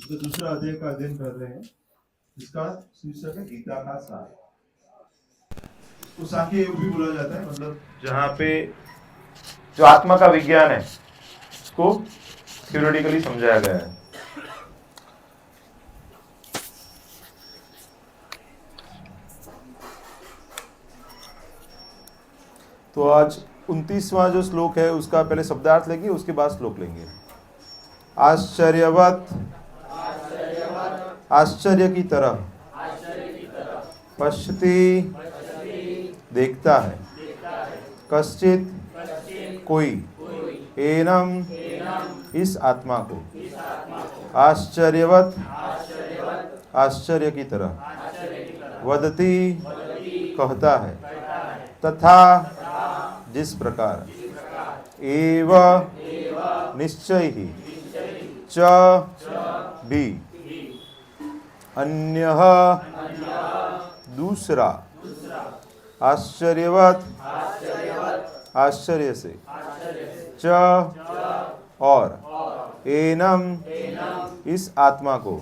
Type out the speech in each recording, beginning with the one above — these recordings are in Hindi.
जो दूसरा अध्याय का अध्ययन कर रहे हैं, इसका शीर्षक है गीता का सार। इसको सांख्य योग भी बोला जाता है, मतलब जहाँ पे जो आत्मा का विज्ञान है उसको थ्योरेटिकली समझाया गया है। तो आज 29वां जो श्लोक है उसका पहले शब्दार्थ लेंगे, उसके बाद श्लोक लेंगे। आश्चर्यवत आश्चर्य की तरह पश्यति देखता है, कश्चित कोई, एनम इस आत्मा को, आश्चर्यवत आश्चर्य की तरह, वदति कहता है, तथा जिस प्रकार, एव निश्चय ही, च भी, अन्यः दूसरा, आश्चर्यवत आश्चर्य से, च और, एनम इस आत्मा को,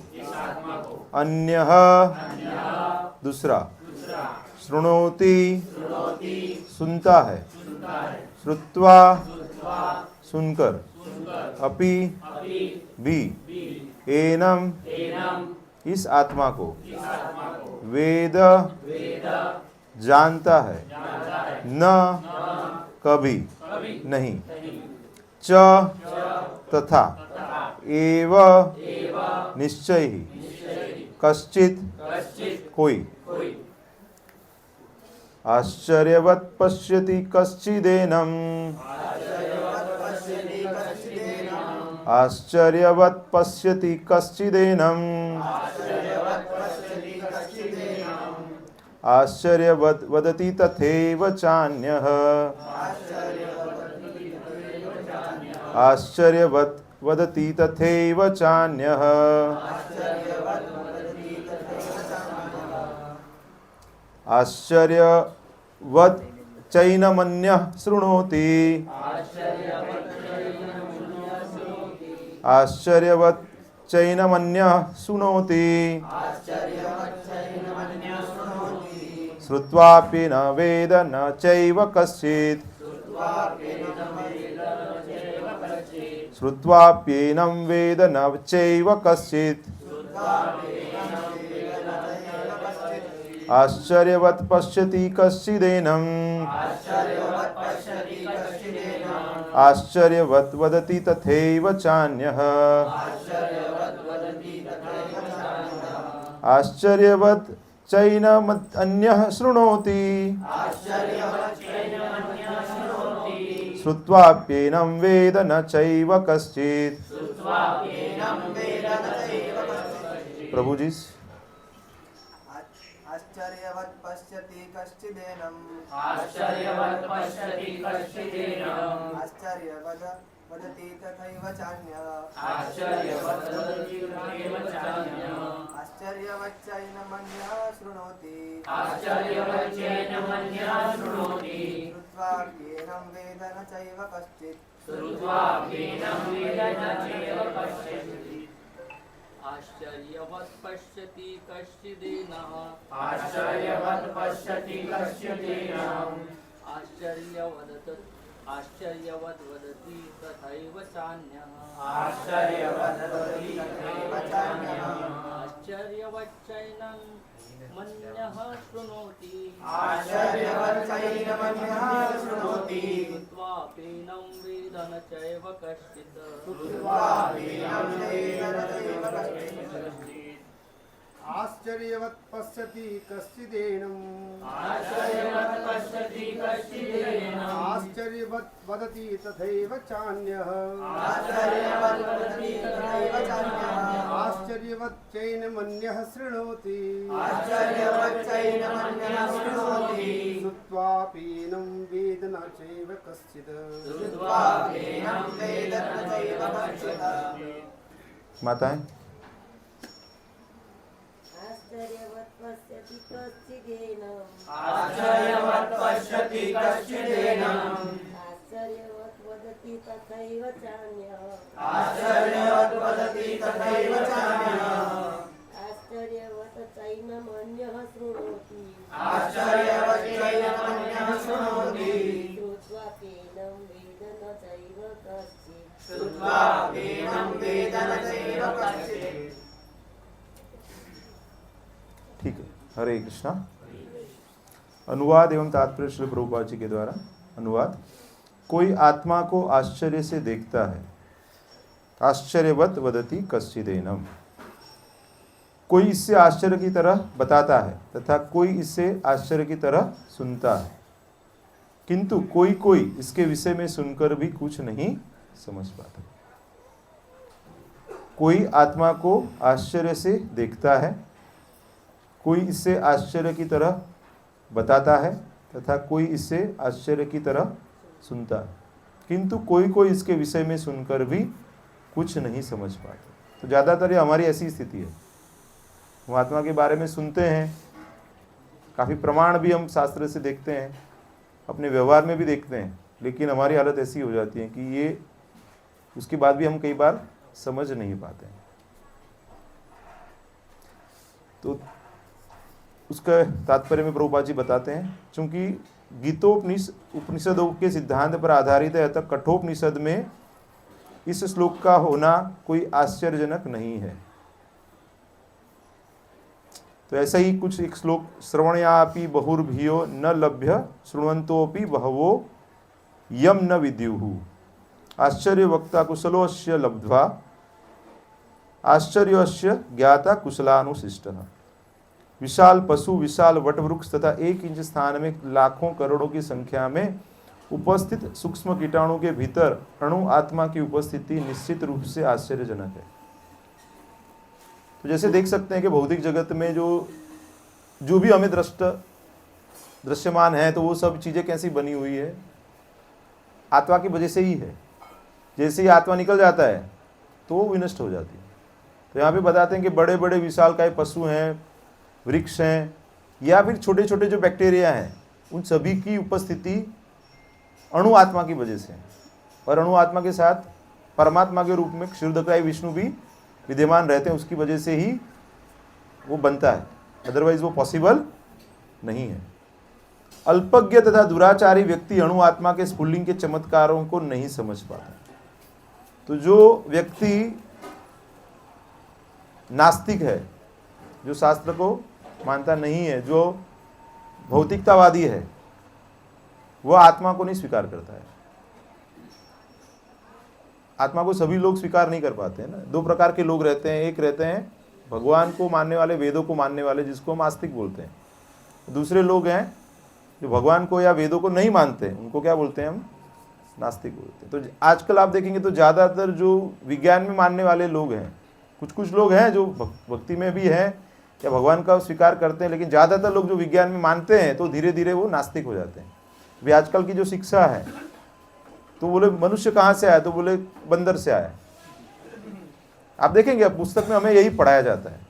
अन्यः दूसरा, शृणोति सुनता है, श्रुत्वा सुनकर, अपि भी, एनम इस आत्मा को, वेद जानता है, न कभी नहीं, च तथा, एव निश्चय ही, कश्चित कोई, आश्चर्यवत् पश्यति कश्चिदेनम्, आश्चर्यवत् पश्यति कश्चिदेनम्, आश्चर्यवत् वदति तथैव चान्यः, आश्चर्यवत् वदति तथैव चान्यः, आश्चर्यवत् चैनमन्यः शृणोति, आश्चर्यवत् चैनमन्यः शृणोति, श्रुत्वापि न वेद न चैव कश्चित्, श्रुत्वाप्येनं वेद न चैव कश्चित्, आश्चर्यवत् पश्यति कश्चिदेनम्, आश्चर्यवत् वदति तथैव चान्यः, आश्चर्यवत् चैनमन्यः शृणोति, श्रुत्वाप्येनं वेद न चैव कश्चित्। प्रभु जी, आश्चर्यवत् पश्यति कश्चिदेनम्, आश्चर्यवत् पश्यति कश्चिदेनम्, आश्चर्यवत् वदति तथैव चान्यः, आश्चर्यवत् वदति तथैव चान्यः, आश्चर्यवच्चैनमन्यः शृणोति, आश्चर्यवच्चैनमन्यः शृणोति, श्रुत्वाप्येनं वेद न चैव कश्चित्, श्रुत्वाप्येनं वेद न चैव कश्चित्। आश्चर्यवत् पश्यति कश्चिदेनः, आश्चर्यवत् पश्यति कश्चिदेनम्, आश्चर्यवत् वदति तथैव चान्यः, आश्चर्यवत् वदति तथैव चान्यः, आश्चर्यवच्चैनं मन्यः शृणोति, आश्चर्यवच्चैनमन्यः शृणोति, श्रुत्वाप्येनं वेद न चैव कश्चित्, श्रुत्वाप्येनं वेद न चैव कश्चित्। आश्चर्यवत् पश्यति कश्चिदेनम्, आश्चर्यवत् पश्यति कश्चिदेनम्, आश्चर्यवत् वदति तथैव चान्यः, आश्चर्यवत् वदति तथैव चान्यः, आश्चर्यवत् चैनमन्यः शृणोति, आश्चर्यवच्चैनमन्यः शृणोति, श्रुत्वापीनं वेद न चैव कश्चित्। श्रुत्वाप्येनं वेद न चैव कश्चित्। माताएं, आश्चर्यवत् पश्यति कश्चिदेनम्, आश्चर्यवत् पश्यति कश्चिदेनम्, आश्चर्यवत् वदति तथैव चान्यः, आश्चर्यवत् वदति तथैव चान्यः, श्रुत्वापीनं वेद न चैव कश्चित्। ठीक है। हरे कृष्णा। अनुवाद एवं तात्पर्य श्रील प्रभुपाद जी के द्वारा। अनुवाद। कोई आत्मा को आश्चर्य से देखता है, आश्चर्यवत वदति कश्चिदेनम। कोई इससे आश्चर्य की तरह बताता है तथा कोई इससे आश्चर्य की तरह सुनता है, किंतु कोई कोई इसके विषय में सुनकर भी कुछ नहीं समझ पाता। कोई आत्मा को आश्चर्य से देखता है, कोई इससे आश्चर्य की तरह बताता है तथा कोई इससे आश्चर्य की तरह सुनता है, किंतु कोई कोई इसके विषय में सुनकर भी कुछ नहीं समझ पाता। तो ज़्यादातर ये हमारी ऐसी स्थिति है, हम आत्मा के बारे में सुनते हैं, काफ़ी प्रमाण भी हम शास्त्र से देखते हैं, अपने व्यवहार में भी देखते हैं, लेकिन हमारी हालत ऐसी हो जाती है कि ये उसके बाद भी हम कई बार समझ नहीं पाते हैं। तो उसका तात्पर्य में प्रभुपाद जी बताते हैं, चूंकि उपनिषदों के सिद्धांत पर आधारित है, अतः कठोपनिषद में इस श्लोक का होना कोई आश्चर्यजनक नहीं है। तो ऐसा ही कुछ एक श्लोक, श्रवणयापि बहुर्भियो न लभ्य शृण्वन्तोऽपि बहवो यम न विद्युः आश्चर्य वक्ता कुशलोस्य लब्ध्वा आश्चर्यस्य ज्ञाता कुशलानुशिष्टः। विशाल पशु, विशाल वटवृक्ष तथा 1 इंच स्थान में लाखों करोड़ों की संख्या में उपस्थित सूक्ष्म कीटाणु के भीतर अणु आत्मा की उपस्थिति निश्चित रूप से आश्चर्यजनक है। तो जैसे देख सकते हैं कि भौतिक जगत में जो भी हमें दृश्यमान है, तो वो सब चीज़ें कैसी बनी हुई है, आत्मा की वजह से ही है। जैसे ही आत्मा निकल जाता है तो वो विनष्ट हो जाती है। तो यहाँ पे बताते हैं कि बड़े बड़े विशालकाय पशु हैं, वृक्ष हैं, या फिर छोटे छोटे जो बैक्टीरिया हैं, उन सभी की उपस्थिति अणु आत्मा की वजह से है। और अणु आत्मा के साथ परमात्मा के रूप में क्षीरोदकाय विष्णु भी विद्यमान रहते हैं, उसकी वजह से ही वो बनता है, अदरवाइज वो पॉसिबल नहीं है। अल्पज्ञ तथा दुराचारी व्यक्ति अणु आत्मा के स्फुल्लिंग के चमत्कारों को नहीं समझ पाता। तो जो व्यक्ति नास्तिक है, जो शास्त्र को मानता नहीं है, जो भौतिकतावादी है, वह आत्मा को नहीं स्वीकार करता है। आत्मा को सभी लोग स्वीकार नहीं कर पाते हैं ना। 2 प्रकार के लोग रहते हैं, एक रहते हैं भगवान को मानने वाले, वेदों को मानने वाले, जिसको हम आस्तिक बोलते हैं। दूसरे लोग हैं जो भगवान को या वेदों को नहीं मानते, उनको क्या बोलते हैं हम? नास्तिक बोलते हैं। तो आजकल आप देखेंगे तो ज़्यादातर जो विज्ञान में मानने वाले लोग हैं, कुछ लोग हैं जो भक्ति में भी हैं या भगवान का स्वीकार करते हैं, लेकिन ज़्यादातर लोग जो विज्ञान में मानते हैं तो धीरे धीरे वो नास्तिक हो जाते हैं। अभी आजकल की जो शिक्षा है, तो बोले मनुष्य कहाँ से आया, तो बोले बंदर से आया। आप देखेंगे अब पुस्तक में हमें यही पढ़ाया जाता है।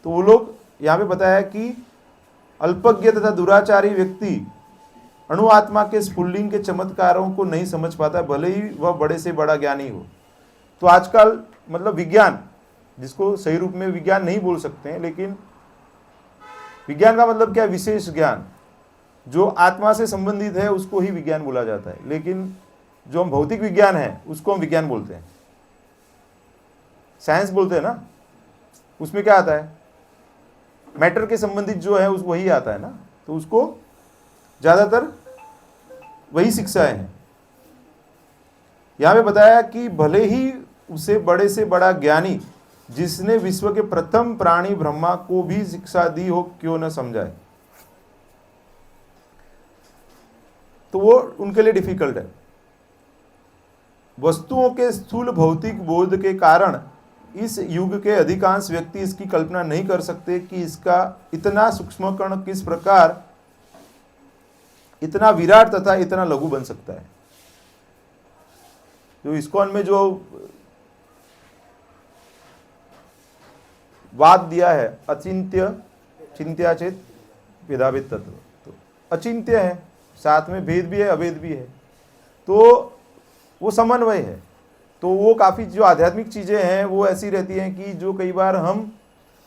तो वो लोग यहाँ पे बताया कि अल्पज्ञ तथा दुराचारी व्यक्ति अणु आत्मा के स्फुल्लिंग के चमत्कारों को नहीं समझ पाता, भले ही वह बड़े से बड़ा ज्ञानी हो। तो आजकल मतलब विज्ञान, जिसको सही रूप में विज्ञान नहीं बोल सकते हैं, लेकिन विज्ञान का मतलब क्या है? विशेष ज्ञान जो आत्मा से संबंधित है उसको ही विज्ञान बोला जाता है। लेकिन जो हम भौतिक विज्ञान है उसको हम विज्ञान बोलते हैं, साइंस बोलते हैं ना। उसमें क्या आता है? मैटर के संबंधित जो है उस वही आता है ना। तो उसको ज़्यादातर वही शिक्षाएं हैं। यहाँ पे बताया कि भले ही उसे बड़े से बड़ा ज्ञानी जिसने विश्व के प्रथम प्राणी ब्रह्मा को भी शिक्षा दी हो, क्यों न समझाए, तो वो उनके लिए डिफिकल्ट है। वस्तुओं के स्थूल भौतिक बोध के कारण इस युग के अधिकांश व्यक्ति इसकी कल्पना नहीं कर सकते कि इसका इतना सूक्ष्म कण किस प्रकार इतना विराट तथा इतना लघु बन सकता है। जो इस्कॉन में जो वाद दिया है, अचिंत्य चिंत्या चेत भेदाभेद तत्व, तो अचिंत्य है, साथ में भेद भी है, अभेद भी है, तो वो समन्वय है। तो वो काफ़ी जो आध्यात्मिक चीज़ें हैं वो ऐसी रहती हैं कि जो कई बार हम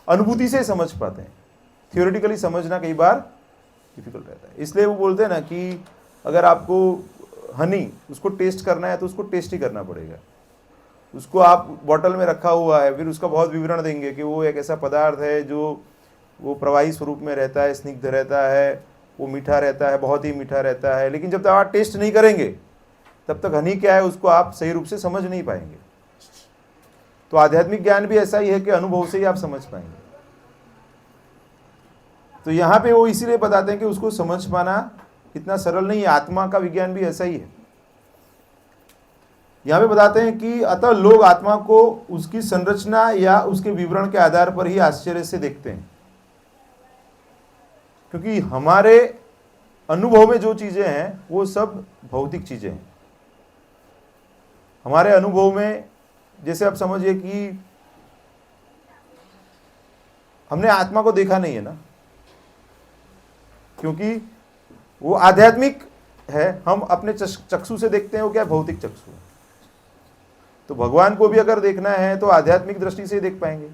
अनुभूति से समझ पाते हैं, थियोरेटिकली समझना कई बार डिफिकल्ट रहता है। इसलिए वो बोलते हैं ना कि अगर आपको हनी उसको टेस्ट करना है तो उसको टेस्ट ही करना पड़ेगा। उसको आप बॉटल में रखा हुआ है, फिर उसका बहुत विवरण देंगे कि वो एक ऐसा पदार्थ है जो वो प्रवाही स्वरूप में रहता है, स्निग्ध रहता है, वो मीठा रहता है, बहुत ही मीठा रहता है। लेकिन जब तक आप टेस्ट नहीं करेंगे तब तक हनी क्या है उसको आप सही रूप से समझ नहीं पाएंगे। तो आध्यात्मिक ज्ञान भी ऐसा ही है कि अनुभव से ही आप समझ पाएंगे। तो यहाँ पे वो इसीलिए बताते हैं कि उसको समझ पाना इतना सरल नहीं है। आत्मा का विज्ञान भी ऐसा ही है। यहाँ पे बताते हैं कि अतः लोग आत्मा को उसकी संरचना या उसके विवरण के आधार पर ही आश्चर्य से देखते हैं, क्योंकि हमारे अनुभव में जो चीजें हैं वो सब भौतिक चीजें हैं। हमारे अनुभव में जैसे आप समझिए कि हमने आत्मा को देखा नहीं है ना, क्योंकि वो आध्यात्मिक है। हम अपने चक्षु से देखते हैं, वो क्या है, भौतिक चक्षु। तो भगवान को भी अगर देखना है तो आध्यात्मिक दृष्टि से ही देख पाएंगे,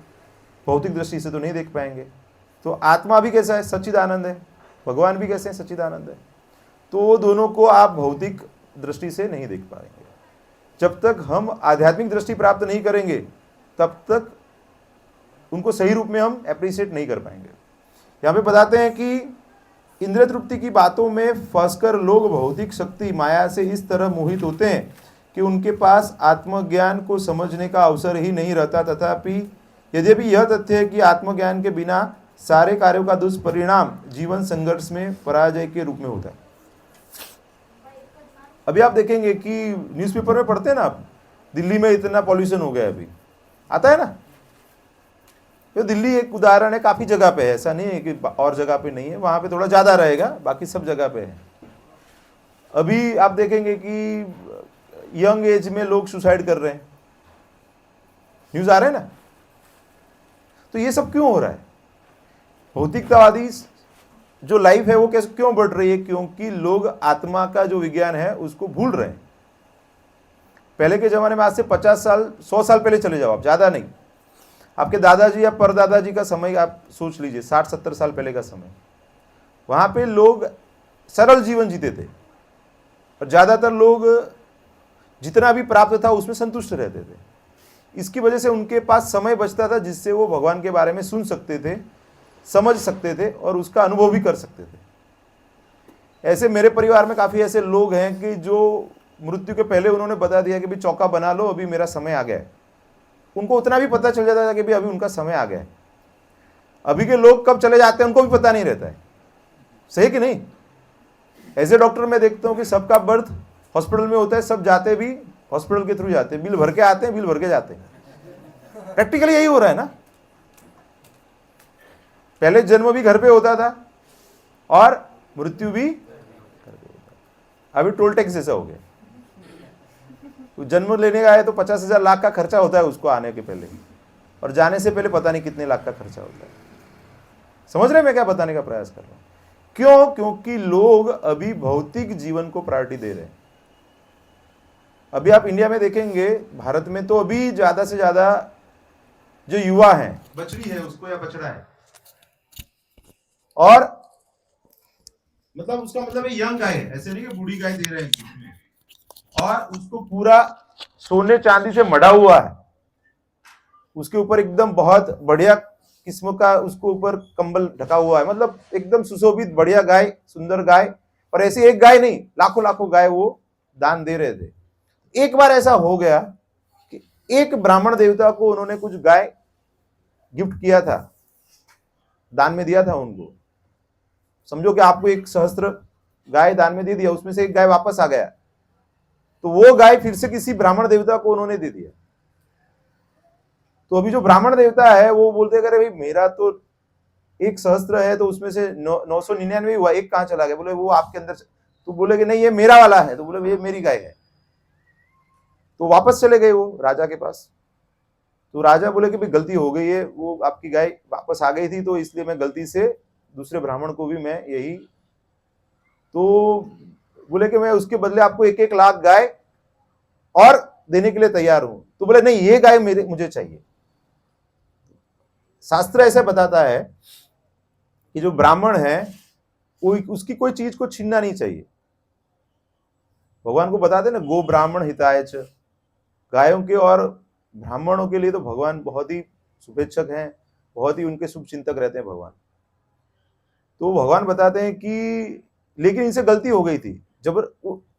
भौतिक दृष्टि से तो नहीं देख पाएंगे। तो आत्मा भी कैसा है, सच्चिदानंद है, भगवान भी कैसे हैं, सच्चिदानंद है। तो वो दोनों को आप भौतिक दृष्टि से नहीं देख पाएंगे। जब तक हम आध्यात्मिक दृष्टि प्राप्त नहीं करेंगे तब तक उनको सही रूप में हम एप्रिशिएट नहीं कर पाएंगे। यहाँ पे बताते हैं कि इंद्रिय तृप्ति की बातों में फंसकर लोग भौतिक शक्ति माया से इस तरह मोहित होते हैं कि उनके पास आत्मज्ञान को समझने का अवसर ही नहीं रहता। तथापि यद्यपि यह तथ्य है कि आत्मज्ञान के बिना सारे कार्यों का दुष्परिणाम जीवन संघर्ष में पराजय के रूप में होता है। अभी आप देखेंगे कि न्यूज़पेपर में पढ़ते हैं ना आप, दिल्ली में इतना पॉल्यूशन हो गया, अभी आता है ना। तो दिल्ली एक उदाहरण है, काफ़ी जगह पे है, ऐसा नहीं है कि और जगह पे नहीं है, वहाँ पे थोड़ा ज़्यादा रहेगा, बाकी सब जगह पे है। अभी आप देखेंगे कि यंग एज में लोग सुसाइड कर रहे हैं, न्यूज़ आ रहे हैं ना। तो ये सब क्यों हो रहा है? भौतिकतावादी जो लाइफ है वो कैसे क्यों बढ़ रही है? क्योंकि लोग आत्मा का जो विज्ञान है उसको भूल रहे हैं। पहले के ज़माने में, आज से 50 साल 100 साल पहले चले जाओ आप, ज़्यादा नहीं, आपके दादाजी या परदादाजी का समय आप सोच लीजिए, 60-70 साल पहले का समय। वहाँ पे लोग सरल जीवन जीते थे और ज़्यादातर लोग जितना भी प्राप्त था उसमें संतुष्ट रहते थे। इसकी वजह से उनके पास समय बचता था जिससे वो भगवान के बारे में सुन सकते थे, समझ सकते थे और उसका अनुभव भी कर सकते थे। ऐसे मेरे परिवार में काफ़ी ऐसे लोग हैं कि जो मृत्यु के पहले उन्होंने बता दिया कि भाई चौका बना लो, अभी मेरा समय आ गया है। उनको उतना भी पता चल जाता था कि भाई अभी उनका समय आ गया है। अभी के लोग कब चले जाते हैं उनको भी पता नहीं रहता है, सही कि नहीं? ऐसे डॉक्टर मैं देखता हूँ कि सबका बर्थ हॉस्पिटल में होता है, सब जाते भी हॉस्पिटल के थ्रू जाते हैं, बिल भर के आते हैं, बिल भर के जाते हैं। प्रैक्टिकली यही हो रहा है ना। पहले जन्म भी घर पे होता था और मृत्यु भी घर पे होता है। अभी टोल टैक्स जैसा हो गया। तो जन्म लेने का है तो 50,000 लाख का खर्चा होता है उसको आने के पहले, और जाने से पहले पता नहीं कितने लाख का खर्चा होता है। समझ रहे हैं मैं क्या बताने का प्रयास कर रहा हूं? क्यों? क्योंकि लोग अभी भौतिक जीवन को प्रायोरिटी दे रहे हैं। अभी आप इंडिया में देखेंगे, भारत में तो अभी ज्यादा से ज्यादा जो युवा हैं, बछड़ी है उसको या बछड़ा है, और मतलब उसका मतलब है यंग गाय, ऐसे नहीं कि बूढ़ी गाय दे रहे हैं, और उसको पूरा सोने चांदी से मढ़ा हुआ है, उसके ऊपर एकदम बहुत बढ़िया किस्म का उसको ऊपर कंबल ढका हुआ है, मतलब एकदम सुशोभित बढ़िया गाय, सुंदर गाय। और ऐसी एक गाय नहीं, लाखों लाखों गाय वो दान दे रहे थे। एक बार ऐसा हो गया कि एक ब्राह्मण देवता को उन्होंने कुछ गाय गिफ्ट किया था, दान में दिया था उनको। समझो कि आपको 1 सहस्त्र गाय दान में दे दिया, उसमें से एक गाय वापस आ गया, तो वो गाय फिर से किसी ब्राह्मण देवता को उन्होंने दे दिया। तो अभी जो ब्राह्मण देवता है वो बोलते अरे भाई मेरा तो 1 सहस्त्र है, तो उसमें से 999 हुआ, एक कहाँ चला गया? बोले वो आपके अंदर। तो बोले कि नहीं ये मेरा वाला है, तो बोले ये मेरी गाय है। तो वापस चले गए वो राजा के पास। तो राजा बोले कि भाई गलती हो गई है, वो आपकी गाय वापस आ गई थी, तो इसलिए मैं गलती से दूसरे ब्राह्मण को भी मैं यही, तो बोले कि मैं उसके बदले आपको 1-1 लाख गाय और देने के लिए तैयार हूं। तो बोले नहीं ये गाय मुझे चाहिए। शास्त्र ऐसा बताता है कि जो ब्राह्मण है वो उसकी कोई चीज को छीनना नहीं चाहिए। भगवान को बताते ना, गो ब्राह्मण हिताय च, गायों के और ब्राह्मणों के लिए तो भगवान बहुत ही शुभेच्छक हैं, बहुत ही उनके शुभ चिंतक रहते हैं भगवान। तो भगवान बताते हैं कि लेकिन इनसे गलती हो गई थी, जब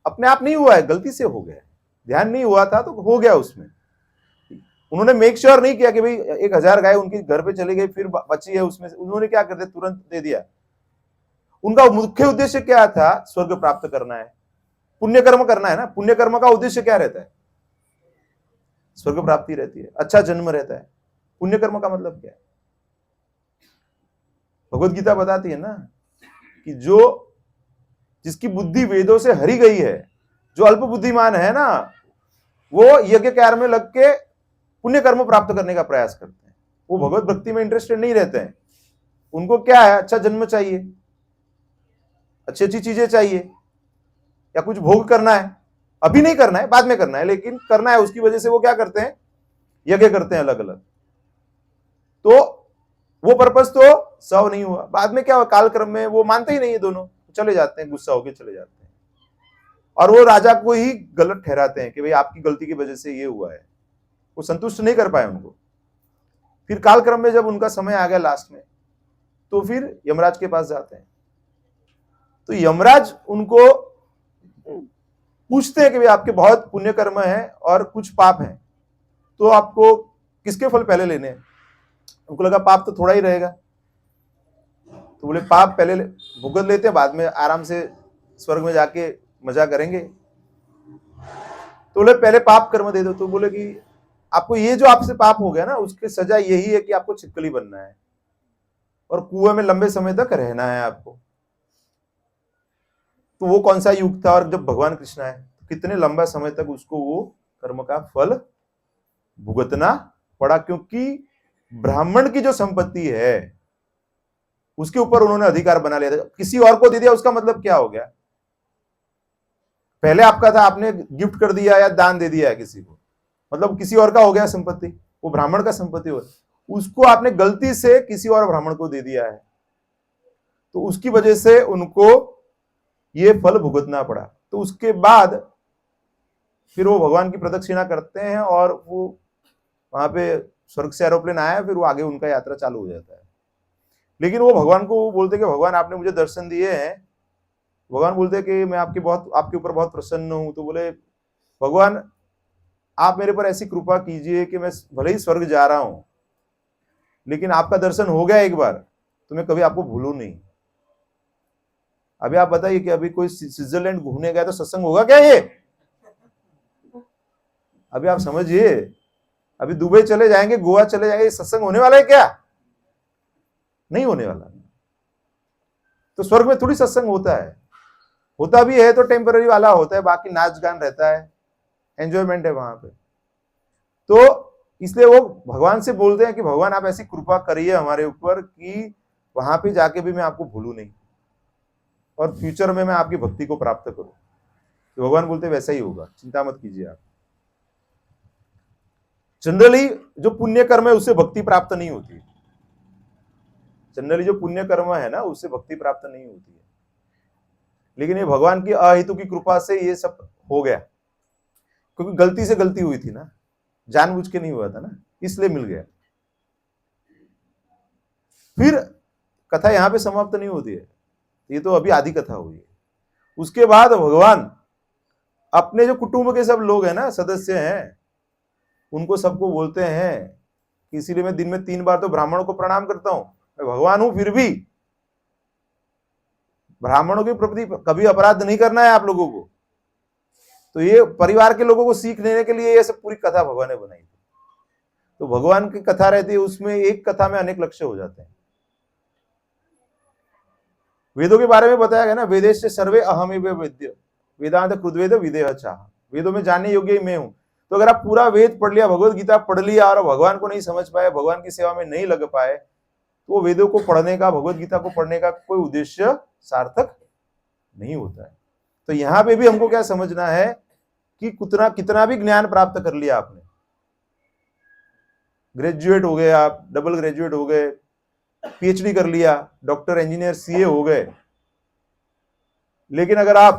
अपने आप नहीं हुआ है, गलती से हो गया, ध्यान नहीं हुआ था तो हो गया उसमें। उन्होंने मेक श्योर नहीं किया कि भाई 1000 गाय उनके घर पे चली गई फिर बची है उसमें, उन्होंने क्या कर दिया, तुरंत दे दिया। उनका मुख्य उद्देश्य क्या था, स्वर्ग प्राप्त करना है, पुण्य कर्म करना है ना। पुण्य कर्म का उद्देश्य क्या रहता है, स्वर्ग प्राप्ति रहती है, अच्छा जन्म रहता है। पुण्य कर्म का मतलब क्या है, भगवत गीता बताती है ना कि जिसकी बुद्धि वेदों से हरी गई है, जो अल्प बुद्धिमान है ना, वो यज्ञ कार्य में लग के पुण्य कर्म प्राप्त करने का प्रयास करते हैं। वो भगवत भक्ति में इंटरेस्टेड नहीं रहते हैं। उनको क्या है, अच्छा जन्म चाहिए, अच्छी अच्छी चीजें चाहिए, या कुछ भोग करना है, अभी नहीं करना है, बाद में करना है, लेकिन करना है। उसकी वजह से वो क्या करते हैं, यज्ञ करते हैं अलग अलग। तो वो पर्पस तो सॉल्व नहीं हुआ। बाद में क्या हुआ, कालक्रम में वो मानते ही नहीं है, दोनों चले जाते हैं, गुस्सा होकर चले जाते हैं, और वो राजा को ही गलत ठहराते हैं कि भाई आपकी गलती की वजह से ये हुआ है। वो संतुष्ट नहीं कर पाए उनको। फिर कालक्रम में जब उनका समय आ गया लास्ट में, तो फिर यमराज के पास जाते हैं। तो यमराज उनको पूछते हैं कि भाई आपके बहुत पुण्य कर्म है और कुछ पाप है, तो आपको किसके फल पहले लेने हैं। उनको लगा पाप तो थोड़ा ही रहेगा, तो बोले पाप पहले भुगत लेते हैं, बाद में आराम से स्वर्ग में जाके मजा करेंगे। तो बोले पहले पाप कर्म दे दो। तो बोले कि आपको ये जो आपसे पाप हो गया ना, उसकी सजा यही है कि आपको छिपकली बनना है और कुएं में लंबे समय तक रहना है आपको। तो वो कौन सा युग था, और जब भगवान कृष्ण आए तो कितने लंबा समय तक उसको वो कर्म का फल भुगतना पड़ा, क्योंकि ब्राह्मण की जो संपत्ति है उसके ऊपर उन्होंने अधिकार बना लिया था। किसी और को दे दिया, उसका मतलब क्या हो गया, पहले आपका था, आपने गिफ्ट कर दिया या दान दे दिया है किसी को, मतलब किसी और का हो गया संपत्ति, वो ब्राह्मण का संपत्ति हो, उसको आपने गलती से किसी और ब्राह्मण को दे दिया है, तो उसकी वजह से उनको ये फल भुगतना पड़ा। तो उसके बाद फिर वो भगवान की प्रदक्षिणा करते हैं, और वो वहां पे स्वर्ग से एरोप्लेन आया, फिर वो आगे उनका यात्रा चालू हो जाता है। लेकिन वो भगवान को बोलते कि भगवान आपने मुझे दर्शन दिए हैं। भगवान बोलते कि मैं आपके ऊपर बहुत प्रसन्न हूं। तो बोले भगवान आप मेरे पर ऐसी कृपा कीजिए कि मैं भले ही स्वर्ग जा रहा हूं, लेकिन आपका दर्शन हो गया एक बार, तो मैं कभी आपको भूलूं नहीं। अभी आप बताइए कि अभी कोई स्विट्जरलैंड घूमने गया तो सत्संग होगा क्या ये? अभी आप समझिए, अभी दुबई चले जाएंगे, गोवा चले जाएंगे, सत्संग होने वाला है क्या? नहीं होने वाला। तो स्वर्ग में थोड़ी सत्संग होता है, होता भी है तो टेम्पररी वाला होता है, बाकी नाच गान रहता है, एंजॉयमेंट है वहां पे। तो इसलिए वो भगवान से बोलते हैं कि भगवान आप ऐसी कृपा करिए हमारे ऊपर कि वहां पे जाके भी मैं आपको भूलूं नहीं, और फ्यूचर में मैं आपकी भक्ति को प्राप्त करूं। तो भगवान बोलते वैसा ही होगा, चिंता मत कीजिए आप। जनरली जो पुण्य कर्म है उससे भक्ति प्राप्त नहीं होती। जनरली जो पुण्य कर्म है ना, उससे भक्ति प्राप्त नहीं होती है। लेकिन ये भगवान की अहेतु की कृपा से ये सब हो गया, क्योंकि गलती से गलती हुई थी ना, जानबूझ के नहीं हुआ था ना, इसलिए मिल गया। फिर कथा यहां पे समाप्त नहीं होती है, ये तो अभी आधी कथा हुई है। उसके बाद भगवान अपने जो कुटुंब के सब लोग हैं ना, सदस्य हैं, उनको सबको बोलते हैं कि इसीलिए मैं दिन में 3 बार तो ब्राह्मणों को प्रणाम करता हूं। मैं भगवान हूं, फिर भी ब्राह्मणों के प्रति कभी अपराध नहीं करना है आप लोगों को। तो ये परिवार के लोगों को सीख देने के लिए ये सब पूरी कथा भगवान ने बनाई। तो भगवान की कथा रहती है, उसमें एक कथा में अनेक लक्ष्य हो जाते हैं। वेदों के बारे में बताया गया ना, वेदेश सर्वे अहमेव वेद्य वेदांत कृद्वेद विदेह चाह। वेदों में जानने योग्य ही मैं हूं। तो अगर आप पूरा वेद पढ़ लिया, भगवत गीता पढ़ लिया, और भगवान को नहीं समझ पाए, भगवान की सेवा में नहीं लग पाए, तो वेदों को पढ़ने का, भगवत गीता को पढ़ने का कोई उद्देश्य सार्थक नहीं होता है। तो यहां पे भी हमको क्या समझना है कि कितना भी ज्ञान प्राप्त कर लिया आपने, ग्रेजुएट हो गए आप, डबल ग्रेजुएट हो गए, पीएचडी कर लिया, डॉक्टर, इंजीनियर, सीए हो गए, लेकिन अगर आप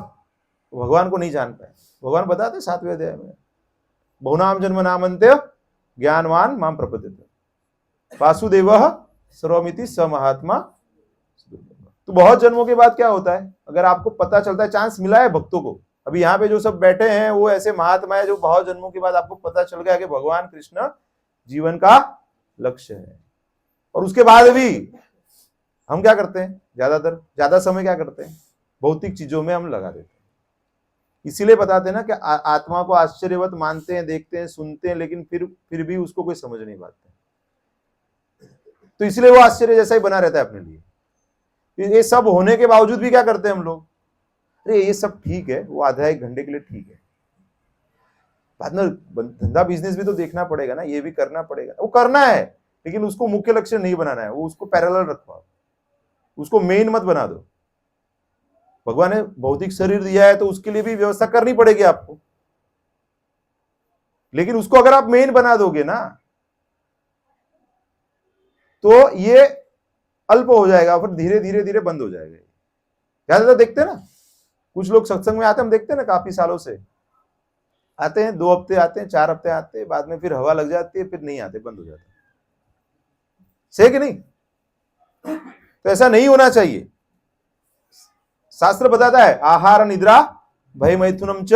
भगवान को नहीं जान पाए, भगवान बताते 7वें अध्याय में, बहुनाम जन्म नाम अंत्य ज्ञानवान माम प्रपद्यते वासुदेवः सर्वमिति स महात्मा। तो बहुत जन्मों के बाद क्या होता है, अगर आपको पता चलता है, चांस मिला है भक्तों को, अभी यहाँ पे जो सब बैठे हैं वो ऐसे महात्मा है जो बहुत जन्मों के बाद आपको पता चल गया कि भगवान कृष्ण जीवन का लक्ष्य है, और उसके बाद भी हम क्या करते हैं, ज्यादा समय क्या करते हैं, भौतिक चीजों में हम लगा देते हैं। इसीलिए बताते हैं ना कि आत्मा को आश्चर्यवत मानते हैं, देखते हैं, सुनते हैं, लेकिन फिर भी उसको कोई समझ नहीं पाते, तो इसलिए वो आश्चर्य जैसा ही बना रहता है अपने लिए। ये सब होने के बावजूद भी क्या करते हैं हम लोग, अरे ये सब ठीक है, वो आधा एक घंटे के लिए ठीक है, बाद में धंधा बिजनेस भी तो देखना पड़ेगा ना, ये भी करना पड़ेगा, वो करना है, लेकिन उसको मुख्य लक्ष्य नहीं बनाना है, वो उसको पैरेलल रखो, उसको मेन मत बना दो। भगवान ने भौतिक शरीर दिया है तो उसके लिए भी व्यवस्था करनी पड़ेगी आपको, लेकिन उसको अगर आप मेन बना दोगे ना तो ये अल्प हो जाएगा, फिर धीरे धीरे धीरे बंद हो जाएगा। ज्यादातर देखते हैं ना, कुछ लोग सत्संग में आते हैं, हम देखते हैं ना काफी सालों से आते हैं, 2 हफ्ते आते हैं, 4 हफ्ते आते हैं, बाद में फिर हवा लग जाती है, फिर नहीं आते, बंद हो जाते हैं। सही कि नहीं? तो ऐसा नहीं होना चाहिए। शास्त्र बताता है आहार निद्रा भय मैथुनम च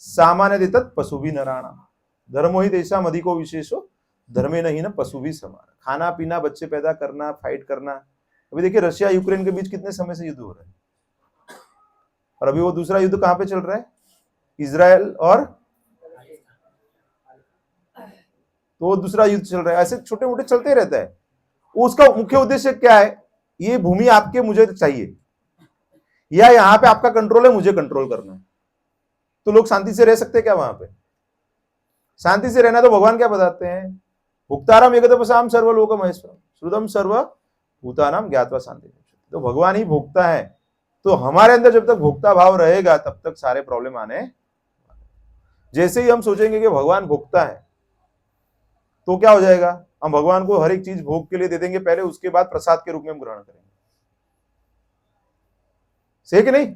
सामान्य देतत् पशु भी नराणाम धर्मो ही देशम अधिको विशेषो धर्मे नहीं न पशु भी समान। खाना पीना, बच्चे पैदा करना, फाइट करना। अभी देखिए रशिया यूक्रेन के बीच कितने समय से युद्ध हो रहा है, और अभी वो दूसरा युद्ध कहां पे चल रहा है, इजराइल और, तो वो दूसरा युद्ध चल रहा है। ऐसे छोटे मोटे चलते रहता है। उसका मुख्य उद्देश्य क्या है, ये भूमि आपके मुझे चाहिए, या यहां पे आपका कंट्रोल है, मुझे कंट्रोल करना है। तो लोग शांति से रह सकते हैं क्या वहां पे? शांति से रहना तो भगवान क्या बताते हैं, भुक्ताराम एकतपसाम सर्वलोक महेश्वरम श्रुतम सर्व भूतानाम ज्ञात्वा शांति। तो भगवान ही भोक्ता है, तो हमारे अंदर जब तक भोक्ता भाव रहेगा तब तक सारे प्रॉब्लम आने। जैसे ही हम सोचेंगे कि भगवान भोक्ता है तो क्या हो जाएगा, हम भगवान को हर एक चीज भोग के लिए दे देंगे पहले, उसके बाद प्रसाद के रूप में हम ग्रहण करेंगे। सही कि नहीं?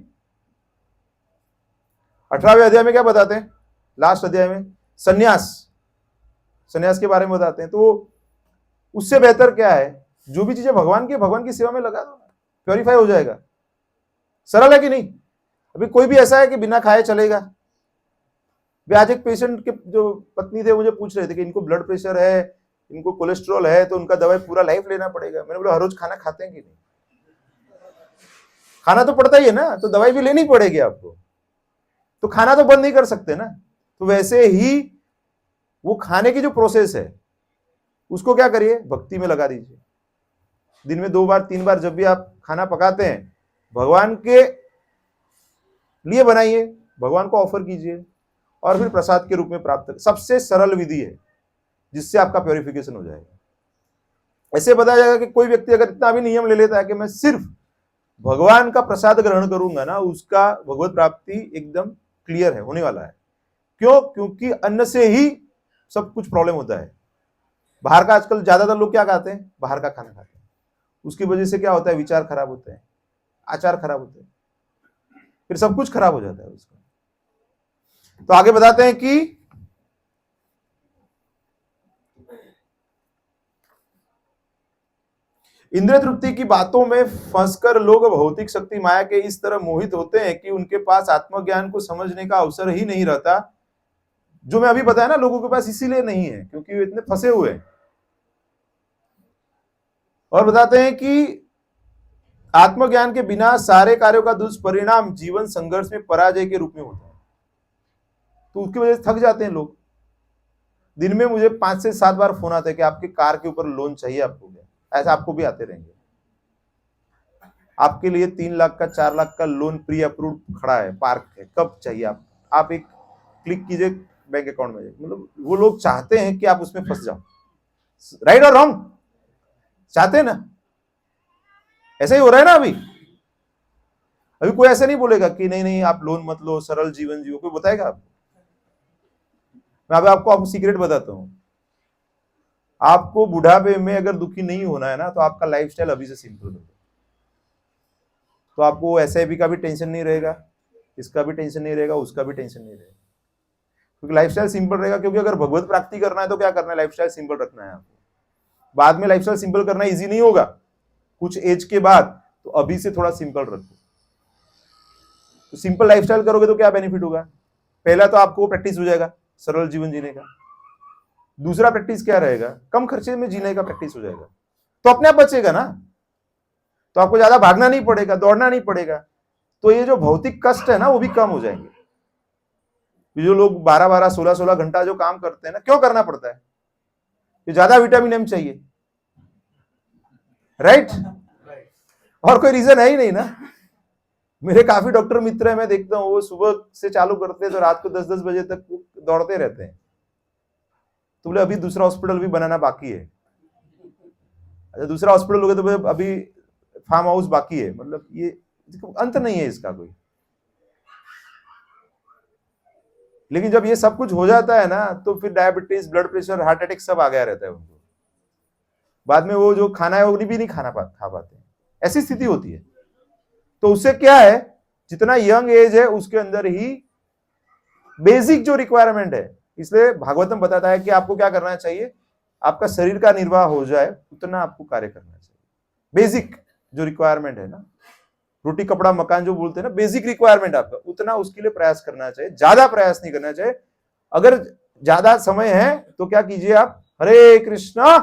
18वें अध्याय में क्या बताते हैं, लास्ट अध्याय में सन्यास के बारे में बताते हैं। तो उससे बेहतर क्या है, जो भी चीजें भगवान की सेवा में लगा दो ना, प्योरीफाई हो जाएगा। सरल है कि नहीं? अभी कोई भी ऐसा है कि बिना खाए चलेगा? आज एक पेशेंट के जो पत्नी थे मुझे पूछ रहे थे कि इनको ब्लड प्रेशर है, इनको कोलेस्ट्रॉल है, तो उनका दवाई पूरा लाइफ लेना पड़ेगा। मैंने बोला हर रोज खाना खाते हैं कि नहीं? खाना तो पड़ता ही है ना, तो दवाई भी लेनी पड़ेगी आपको, तो खाना तो बंद नहीं कर सकते ना। तो वैसे ही वो खाने की जो प्रोसेस है उसको क्या करिए, भक्ति में लगा दीजिए। दिन में 2 बार 3 बार जब भी आप खाना पकाते हैं, भगवान के लिए बनाइए, भगवान को ऑफर कीजिए, और फिर प्रसाद के रूप में प्राप्त। सबसे सरल विधि है जिससे आपका प्योरिफिकेशन हो जाएगा। ऐसे बताया जाएगा कि कोई व्यक्ति अगर इतना भी नियम ले लेता है कि मैं सिर्फ भगवान का प्रसाद ग्रहण करूंगा ना, उसका भगवत प्राप्ति एकदम क्लियर है, होने वाला है। क्यों? क्योंकि अन्न से ही सब कुछ प्रॉब्लम होता है। बाहर का आजकल ज्यादातर लोग क्या खाते हैं, बाहर का खाना खाते हैं, उसकी वजह से क्या होता है, विचार खराब होते हैं, आचार खराब होते हैं, फिर सब कुछ खराब हो जाता है उसका। तो आगे बताते हैं कि इंद्रिय तृप्ति की बातों में फंसकर लोग भौतिक शक्ति माया के इस तरह मोहित होते हैं कि उनके पास आत्मज्ञान को समझने का अवसर ही नहीं रहता। जो मैं अभी बताया ना, लोगों के पास इसीलिए नहीं है क्योंकि वे इतने फंसे हुए हैं। और बताते हैं कि आत्मज्ञान के बिना सारे कार्यों का दुष्परिणाम जीवन संघर्ष में पराजय के रूप में होता है। तो उसकी वजह से थक जाते हैं लोग। दिन में मुझे 5 से 7 बार फोन आता है कि आपके कार के ऊपर लोन चाहिए, आपको क्या? ऐसा आपको भी आते रहेंगे। आपके लिए 3 लाख का 4 लाख का लोन प्री अप्रूव्ड खड़ा है, पार्क है, कब चाहिए आप एक क्लिक कीजिए बैंक अकाउंट में। मतलब वो लोग चाहते हैं कि आप उसमें फंस जाओ। राइट और रॉन्ग? चाहते हैं ना? ऐसा ही हो रहा है ना। अभी कोई ऐसा नहीं बोलेगा कि नहीं आप लोन मत लो, सरल जीवन जियो। कोई बताएगा आपको? मैं अभी आपको सीक्रेट बताता हूं। आपको बुढ़ापे में अगर दुखी नहीं होना है ना, तो आपका लाइफस्टाइल अभी से सिंपल हो। तो आपको एसआईपी का भी टेंशन नहीं रहेगा, इसका भी टेंशन नहीं रहेगा, उसका भी टेंशन नहीं रहेगा। क्योंकि लाइफस्टाइल सिंपल रहेगा, क्योंकि अगर भगवत प्राप्ति करना है तो क्या करना है, लाइफस्टाइल सिंपल रखना है आपको। बाद में लाइफस्टाइल सिंपल करना इजी नहीं होगा, कुछ एज के बाद, तो अभी से थोड़ा सिंपल रखो। तो सिंपल लाइफस्टाइल करोगे तो क्या बेनिफिट होगा, पहला तो आपको प्रैक्टिस हो जाएगा सरल जीवन जीने का, दूसरा प्रैक्टिस क्या रहेगा, कम खर्चे में जीने का प्रैक्टिस हो जाएगा, तो अपने आप बचेगा ना, तो आपको ज्यादा भागना नहीं पड़ेगा, दौड़ना नहीं पड़ेगा, तो ये जो भौतिक कष्ट है ना वो भी कम हो जाएंगे। जो लोग 12-12, 16-16 घंटा जो काम करते हैं ना, क्यों करना पड़ता है, कि ज्यादा विटामिन एम चाहिए, राइट? और कोई रीजन है ही नहीं ना। मेरे काफी डॉक्टर मित्र हैं, मैं देखता हूँ वो सुबह से चालू करते हैं तो रात को 10-10 बजे तक दौड़ते रहते हैं। तो बोले अभी दूसरा हॉस्पिटल भी बनाना बाकी है। अच्छा, दूसरा हॉस्पिटल हो गया तो बोले अभी फार्म हाउस बाकी है। मतलब ये अंत नहीं है इसका कोई। लेकिन जब ये सब कुछ हो जाता है ना, तो फिर diabetes, blood pressure, heart attack सब आ गया रहता है उनको। बाद में वो जो खाना है वो भी नहीं खा पाते, ऐसी स्थिति होती है। तो उससे क्या है, जितना यंग एज है उसके अंदर ही बेसिक जो रिक्वायरमेंट है, इसलिए भागवतम बताता है कि आपको क्या करना चाहिए, आपका शरीर का निर्वाह हो जाए उतना आपको कार्य करना चाहिए। बेसिक जो रिक्वायरमेंट है ना, रोटी कपड़ा मकान जो बोलते हैं ना, बेसिक रिक्वायरमेंट आपका उतना उसके लिए प्रयास करना चाहिए, ज्यादा प्रयास नहीं करना चाहिए। अगर ज्यादा समय है तो क्या कीजिए आप, हरे कृष्णा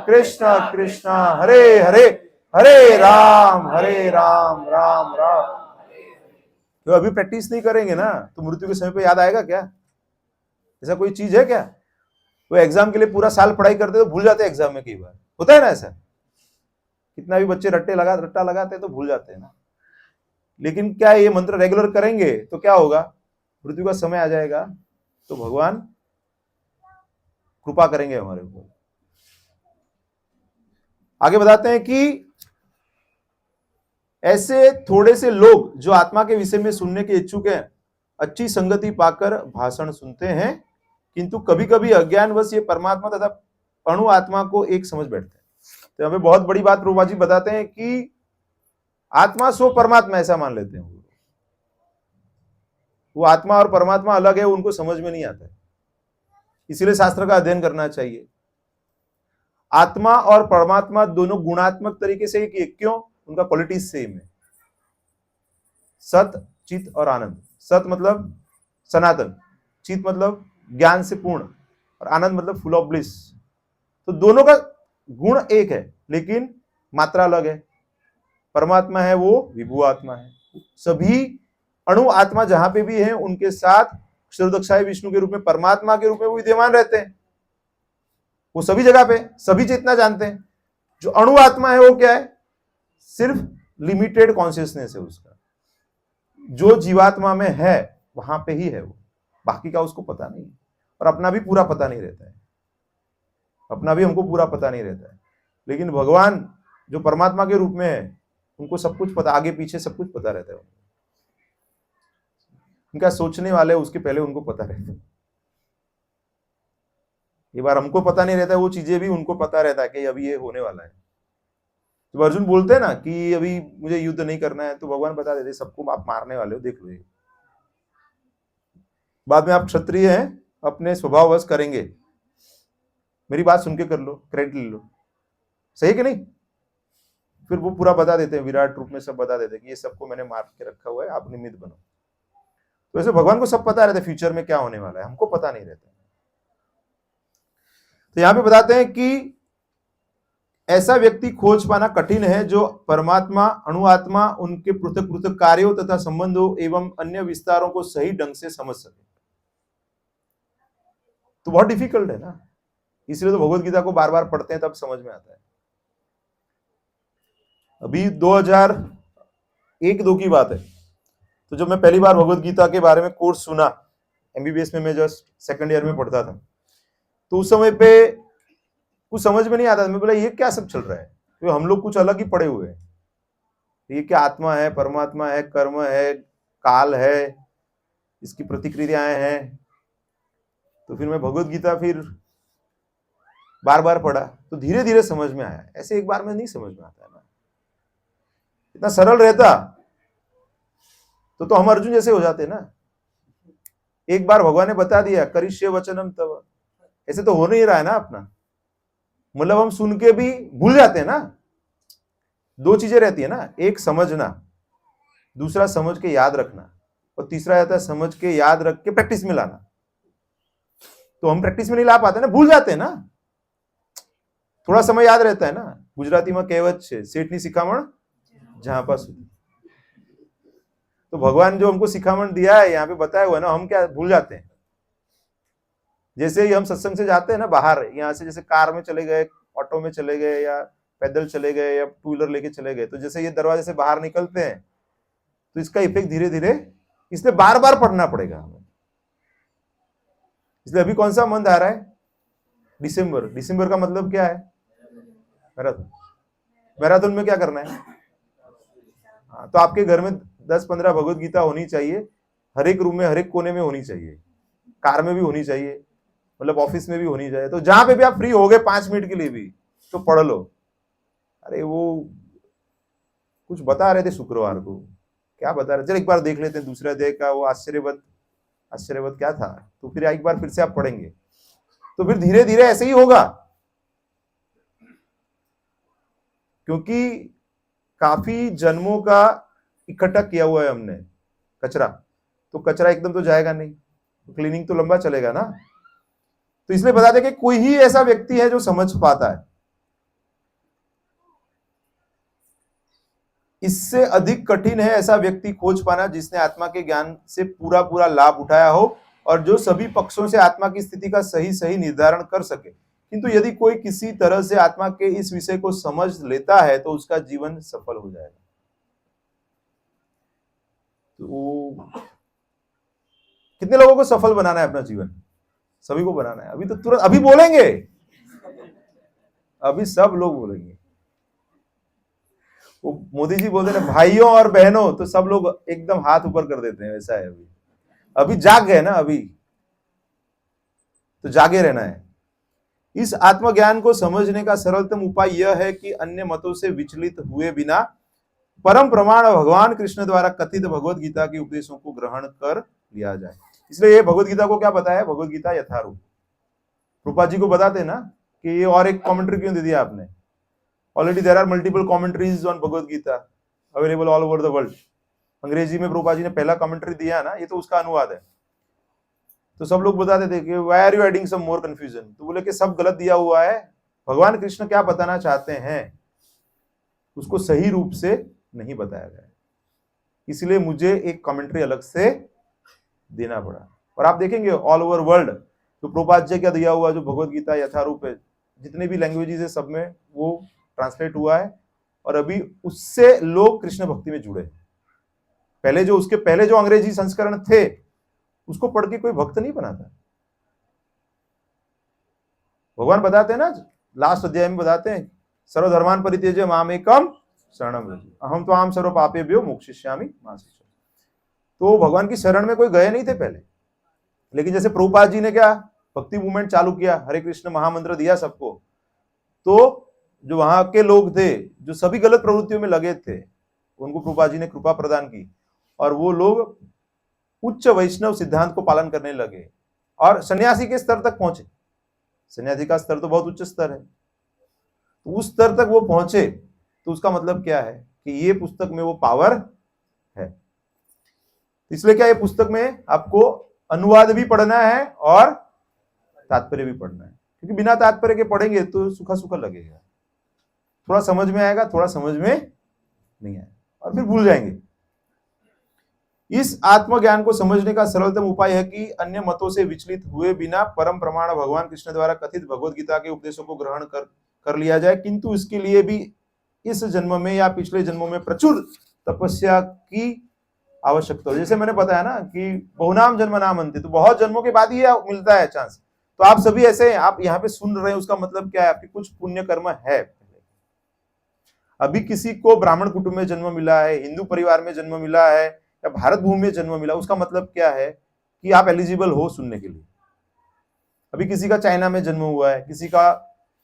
कृष्णा कृष्णा हरे हरे, हरे राम राम राम। तो अभी प्रैक्टिस नहीं करेंगे ना तो मृत्यु के समय पे याद आएगा क्या? ऐसा कोई चीज है क्या? वो एग्जाम के लिए पूरा साल पढ़ाई करते तो भूल जाते हैं एग्जाम में, कई बार होता है ना ऐसा। कितना भी बच्चे रट्टा लगाते हैं तो भूल जाते हैं ना। लेकिन क्या ये मंत्र रेगुलर करेंगे तो क्या होगा, मृत्यु का समय आ जाएगा तो भगवान कृपा करेंगे हमारे ऊपर। आगे बताते हैं कि ऐसे थोड़े से लोग जो आत्मा के विषय में सुनने के इच्छुक हैं, अच्छी संगति पाकर भाषण सुनते हैं, किंतु कभी कभी अज्ञानवश ये परमात्मा तथा अणु आत्मा को एक समझ बैठते हैं। तो हमें बहुत बड़ी बात प्रभुपाद जी बताते हैं कि आत्मा सो परमात्मा ऐसा मान लेते हैं। वो आत्मा और परमात्मा अलग है, उनको समझ में नहीं आता है। इसीलिए शास्त्र का अध्ययन करना चाहिए। आत्मा और परमात्मा दोनों गुणात्मक तरीके से एक है। क्यों? उनका क्वालिटी सेम है। सत, चित और आनंद। सत मतलब सनातन, चित मतलब ज्ञान से पूर्ण, और आनंद मतलब फुल ऑफ ब्लिस। तो दोनों का गुण एक है लेकिन मात्रा अलग है। परमात्मा है वो विभु आत्मा है। सभी अणु आत्मा जहां पे भी है उनके साथ क्षरदक्षाय विष्णु के रूप में, परमात्मा के रूप में वो विद्यमान रहते हैं। वो सभी जगह पे सभी चेतना जानते हैं। जो अणु आत्मा है वो क्या है, सिर्फ लिमिटेड कॉन्शियसनेस है उसका। जो जीवात्मा में है वहां पे ही है वो, बाकी का उसको पता नहीं। और अपना भी पूरा पता नहीं रहता है, अपना भी हमको पूरा पता नहीं रहता है। लेकिन भगवान जो परमात्मा के रूप में है उनको सब कुछ पता, आगे पीछे सब कुछ पता रहता है। उनका सोचने वाले उसके पहले उनको पता रहता है। ये बार हमको पता नहीं रहता है, वो चीजें भी उनको पता रहता है कि अभी ये होने वाला है। तो अर्जुन बोलते हैं ना कि अभी मुझे युद्ध नहीं करना है, तो भगवान बता देते सबको आप मारने वाले हो, देख लो। बाद में आप क्षत्रिय हैं, अपने स्वभाववश करेंगे, मेरी बात सुन के कर लो, क्रेडिट ले लो। सही कि नहीं? फिर वो पूरा बता देते हैं, विराट रूप में सब बता देते हैं कि ये सबको मैंने मार के रखा हुआ है, आप निमित्त बनो। तो ऐसे भगवान को सब पता रहता है फ्यूचर में क्या होने वाला है, हमको पता नहीं रहता। तो यहां पे बताते हैं कि ऐसा व्यक्ति खोज पाना कठिन है जो परमात्मा, अणु आत्मा, उनके पृथक पृथक कार्यों तथा संबंधों एवं अन्य विस्तारों को सही ढंग से समझ सके। तो बहुत डिफिकल्ट है ना, इसलिए तो भगवत गीता को बार बार पढ़ते हैं तब समझ में आता है। अभी 2001-2 की बात है, तो जब मैं पहली बार भगवत गीता के बारे में कोर्स सुना, एमबीबीएस में मैं जस्ट सेकंड ईयर में पढ़ता था, तो उस समय पे कुछ समझ में नहीं आता था। मैं बोला ये क्या सब चल रहा है, तो हम लोग कुछ अलग ही पड़े हुए हैं। ये क्या आत्मा है, परमात्मा है, कर्म है, काल है, इसकी प्रतिक्रियाएं हैं। तो फिर मैं भगवत गीता फिर बार बार पढ़ा तो धीरे धीरे समझ में आया। ऐसे एक बार में नहीं समझ में आता है ना। इतना सरल रहता तो हम अर्जुन जैसे हो जाते ना। एक बार भगवान ने बता दिया करिष्ये वचनम तव, ऐसे तो हो नहीं रहा है ना अपना। मतलब हम सुन के भी भूल जाते हैं ना। दो चीजें रहती है ना, एक समझना, दूसरा समझ के याद रखना, और तीसरा रहता है समझ के याद रख के प्रैक्टिस में लाना। तो हम प्रैक्टिस में नहीं ला पाते ना, भूल जाते हैं ना। थोड़ा समय याद रहता है ना। गुजराती में कहेवत है, सेठनी शिखामण जहां पास। तो भगवान जो हमको शिखामण दिया है, यहाँ पे बताया हुआ है ना, हम क्या भूल जाते हैं। जैसे ही हम सत्संग से जाते हैं ना बाहर, यहाँ से जैसे कार में चले गए, ऑटो में चले गए, या पैदल चले गए, या टू व्हीलर लेके चले गए, तो जैसे ये दरवाजे से बाहर निकलते हैं तो इसका इफेक्ट धीरे धीरे, इसलिए बार बार पढ़ना पड़ेगा हमें। इसलिए अभी कौन सा मंथ आ रहा है? दिसंबर। दिसंबर का मतलब क्या है? मैराथन। मैराथन में क्या करना है? हाँ, तो आपके घर में 10-15 भगवत गीता होनी चाहिए, हर एक रूम में, हर एक कोने में होनी चाहिए, कार में भी होनी चाहिए, मतलब ऑफिस में भी होनी चाहिए। तो जहां पे भी आप फ्री हो गए 5 मिनट के लिए भी, तो पढ़ लो। अरे वो कुछ बता रहे थे शुक्रवार को, क्या बता रहे? चल एक बार देख लेते हैं दूसरा अध्याय का, वो आश्चर्यवत क्या था, तो फिर एक बार फिर से आप पढ़ेंगे, तो फिर धीरे धीरे ऐसे ही होगा। क्योंकि काफी जन्मों का इकट्ठा किया हुआ है हमने कचरा, तो कचरा एकदम तो जाएगा नहीं, तो क्लीनिंग तो लंबा चलेगा ना। तो इसलिए बता दें कि कोई ही ऐसा व्यक्ति है जो समझ पाता है। इससे अधिक कठिन है ऐसा व्यक्ति खोज पाना जिसने आत्मा के ज्ञान से पूरा पूरा लाभ उठाया हो और जो सभी पक्षों से आत्मा की स्थिति का सही सही निर्धारण कर सके। किंतु यदि कोई किसी तरह से आत्मा के इस विषय को समझ लेता है तो उसका जीवन सफल हो जाएगा। तो कितने लोगों को सफल बनाना है अपना जीवन? सभी को बनाना है। अभी तो तुरंत अभी बोलेंगे, अभी सब लोग बोलेंगे। वो मोदी जी बोलते हैं भाइयों और बहनों, तो सब लोग एकदम हाथ ऊपर कर देते हैं। ऐसा है अभी जाग गए ना, अभी तो जागे रहना है। इस आत्मज्ञान को समझने का सरलतम उपाय यह है कि अन्य मतों से विचलित हुए बिना परम प्रमाण भगवान कृष्ण द्वारा कथित भगवत गीता के उपदेशों को ग्रहण कर लिया जाए। इसलिए ये भगवत गीता को क्या बताया? भगवत गीता यथारूप। रूपा जी को बताते हैं ना कि ये और एक कमेंट्री क्यों दे दिया आपने? Already there are multiple commentaries on Bhagavad Gita available all over the world. अंग्रेजी में रूपा जी ने पहला कमेंट्री दिया ना, ये तो उसका अनुवाद है। तो सब लोग बताते थे कि why are you adding some more confusion? तो बोले कि सब गलत दिया हुआ है। भगवान कृष्ण क्या बताना चाहते हैं उसको सही रूप से नहीं बताया गया, इसलिए मुझे एक कमेंट्री अलग से देना पड़ा। और आप देखेंगे ऑल ओवर वर्ल्ड तो प्रभुपाद जी क्या दिया हुआ, जो भगवत गीता यथारूप है, जितने भी लैंग्वेजेस है सब में वो ट्रांसलेट हुआ है। और अभी उससे लोग कृष्ण भक्ति में जुड़े। उसके पहले जो अंग्रेजी संस्करण थे उसको पढ़ के कोई भक्त नहीं बनाता। भगवान बताते हैं ना, लास्ट अध्याय में बताते हैं, सर्वधर्मान परित्यज्य मामेकम शरणम व्रज अहम त्वाम सर्व पापेभ्यो मोक्षयिष्यामि मा शुचः। तो भगवान की शरण में कोई गए नहीं थे पहले, लेकिन जैसे प्रभुपाद जी ने क्या भक्ति मूवमेंट चालू किया, हरे कृष्ण महामंत्र दिया सबको, तो जो वहां के लोग थे जो सभी गलत प्रवृत्तियों में लगे थे, उनको प्रभुपाद जी ने कृपा प्रदान की और वो लोग उच्च वैष्णव सिद्धांत को पालन करने लगे और सन्यासी के स्तर तक पहुंचे। सन्यासी का स्तर तो बहुत उच्च स्तर है, तो उस स्तर तक वो पहुंचे। तो उसका मतलब क्या है कि ये पुस्तक में वो पावर है। इसलिए क्या ये पुस्तक में आपको अनुवाद भी पढ़ना है और तात्पर्य भी पढ़ना है, क्योंकि बिना तात्पर्य के पढ़ेंगे तो सूखा सूखा लगेगा। थोड़ा समझ में आएगा, थोड़ा समझ में नहीं आएगा और फिर भूल जाएंगे। इस आत्मज्ञान को समझने का सरलतम उपाय है कि अन्य मतों से विचलित हुए बिना परम प्रमाण भगवान कृष्ण द्वारा कथित भगवत गीता के उपदेशों को ग्रहण कर लिया जाए। किंतु इसके लिए भी इस जन्म में या पिछले जन्मों में प्रचुर तपस्या की आवश्यकता है। जैसे मैंने बताया ना कि बहुनाम जन्म नाम अंते, तो बहुत जन्मों के बाद ही मिलता है चांस। तो आप सभी ऐसे आप यहाँ पे सुन रहे हैं, उसका मतलब क्या है? आपके कुछ पुण्य कर्म है। अभी किसी को ब्राह्मण कुटुंब में जन्म मिला है, हिंदू परिवार में जन्म मिला है या भारत भूमि में जन्म मिला, उसका मतलब क्या है कि आप एलिजिबल हो सुनने के लिए। अभी किसी का चाइना में जन्म हुआ है, किसी का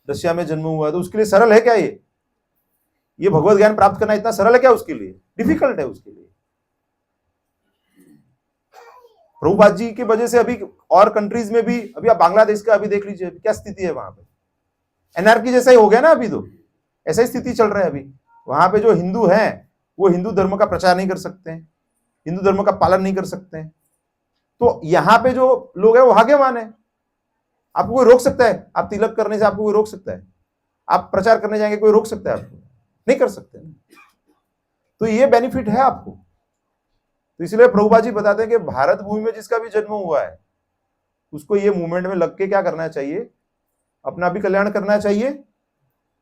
रशिया में जन्म हुआ है, तो उसके लिए सरल है क्या ये भगवत ज्ञान प्राप्त करना इतना सरल है क्या उसके लिए? डिफिकल्ट है उसके लिए। प्रभुपाद जी की वजह से अभी और कंट्रीज में भी, अभी आप बांग्लादेश का अभी देख लीजिए क्या स्थिति है वहां पे, एनआरकी जैसा ही हो गया ना, अभी तो ऐसा ही स्थिति चल रहा है अभी। वहां पे जो हिंदू हैं वो हिंदू धर्म का प्रचार नहीं कर सकते हैं, हिंदू धर्म का पालन नहीं कर सकते हैं। तो यहाँ पे जो लोग हैं वो भाग्यवान है। आपको कोई रोक सकता है? आप तिलक करने से आपको कोई रोक सकता है? आप प्रचार करने जाएंगे कोई रोक सकता है आपको? नहीं कर सकते। तो ये बेनिफिट है आपको। तो इसलिए प्रभुपाद जी बताते हैं कि भारत भूमि में जिसका भी जन्म हुआ है उसको ये मूवमेंट में लग के क्या करना चाहिए, अपना भी कल्याण करना चाहिए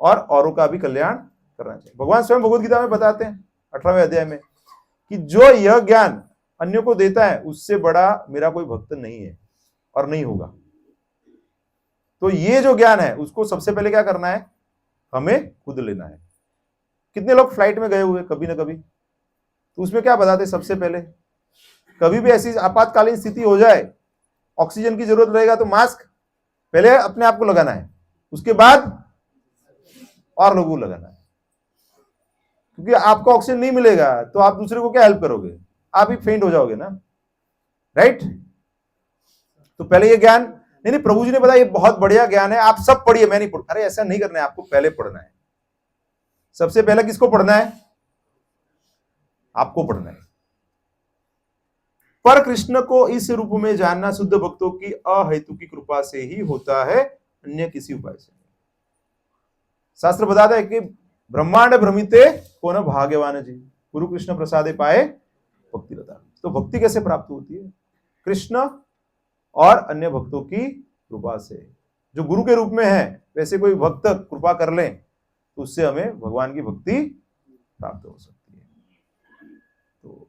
और औरों का भी कल्याण करना चाहिए। भगवान स्वयं भगवद गीता में बताते हैं 18वें अध्याय में कि जो यह ज्ञान अन्यों को देता है उससे बड़ा मेरा कोई भक्त नहीं है और नहीं होगा। तो ये जो ज्ञान है उसको सबसे पहले क्या करना है, हमें खुद लेना है। कितने लोग फ्लाइट में गए हुए कभी ना कभी, तो उसमें क्या बताते सबसे पहले, कभी भी ऐसी आपातकालीन स्थिति हो जाए, ऑक्सीजन की जरूरत रहेगा तो मास्क पहले अपने आप को लगाना है, उसके बाद और लोगों को लगाना है। क्योंकि आपको ऑक्सीजन नहीं मिलेगा तो आप दूसरे को क्या हेल्प करोगे, आप ही फेंट हो जाओगे ना, राइट। तो पहले ये ज्ञान, नहीं प्रभु जी ने बताया ये बहुत बढ़िया ज्ञान है, आप सब पढ़िए, मैं नहीं पढ़, अरे ऐसा नहीं करना है, आपको पहले पढ़ना है। सबसे पहले किसको पढ़ना है? आपको पढ़ना है। पर कृष्ण को इस रूप में जानना शुद्ध भक्तों की अहेतु की कृपा से ही होता है, अन्य किसी उपाय से नहीं। शास्त्र बताता है कि ब्रह्मांड भ्रमिते को न भाग्यवान जी, गुरु कृष्ण प्रसादे पाए भक्ति लता। तो भक्ति कैसे प्राप्त होती है? कृष्ण और अन्य भक्तों की कृपा से। जो गुरु के रूप में है वैसे कोई भक्त कृपा कर ले तो उससे हमें भगवान की भक्ति प्राप्त हो सकती है। तो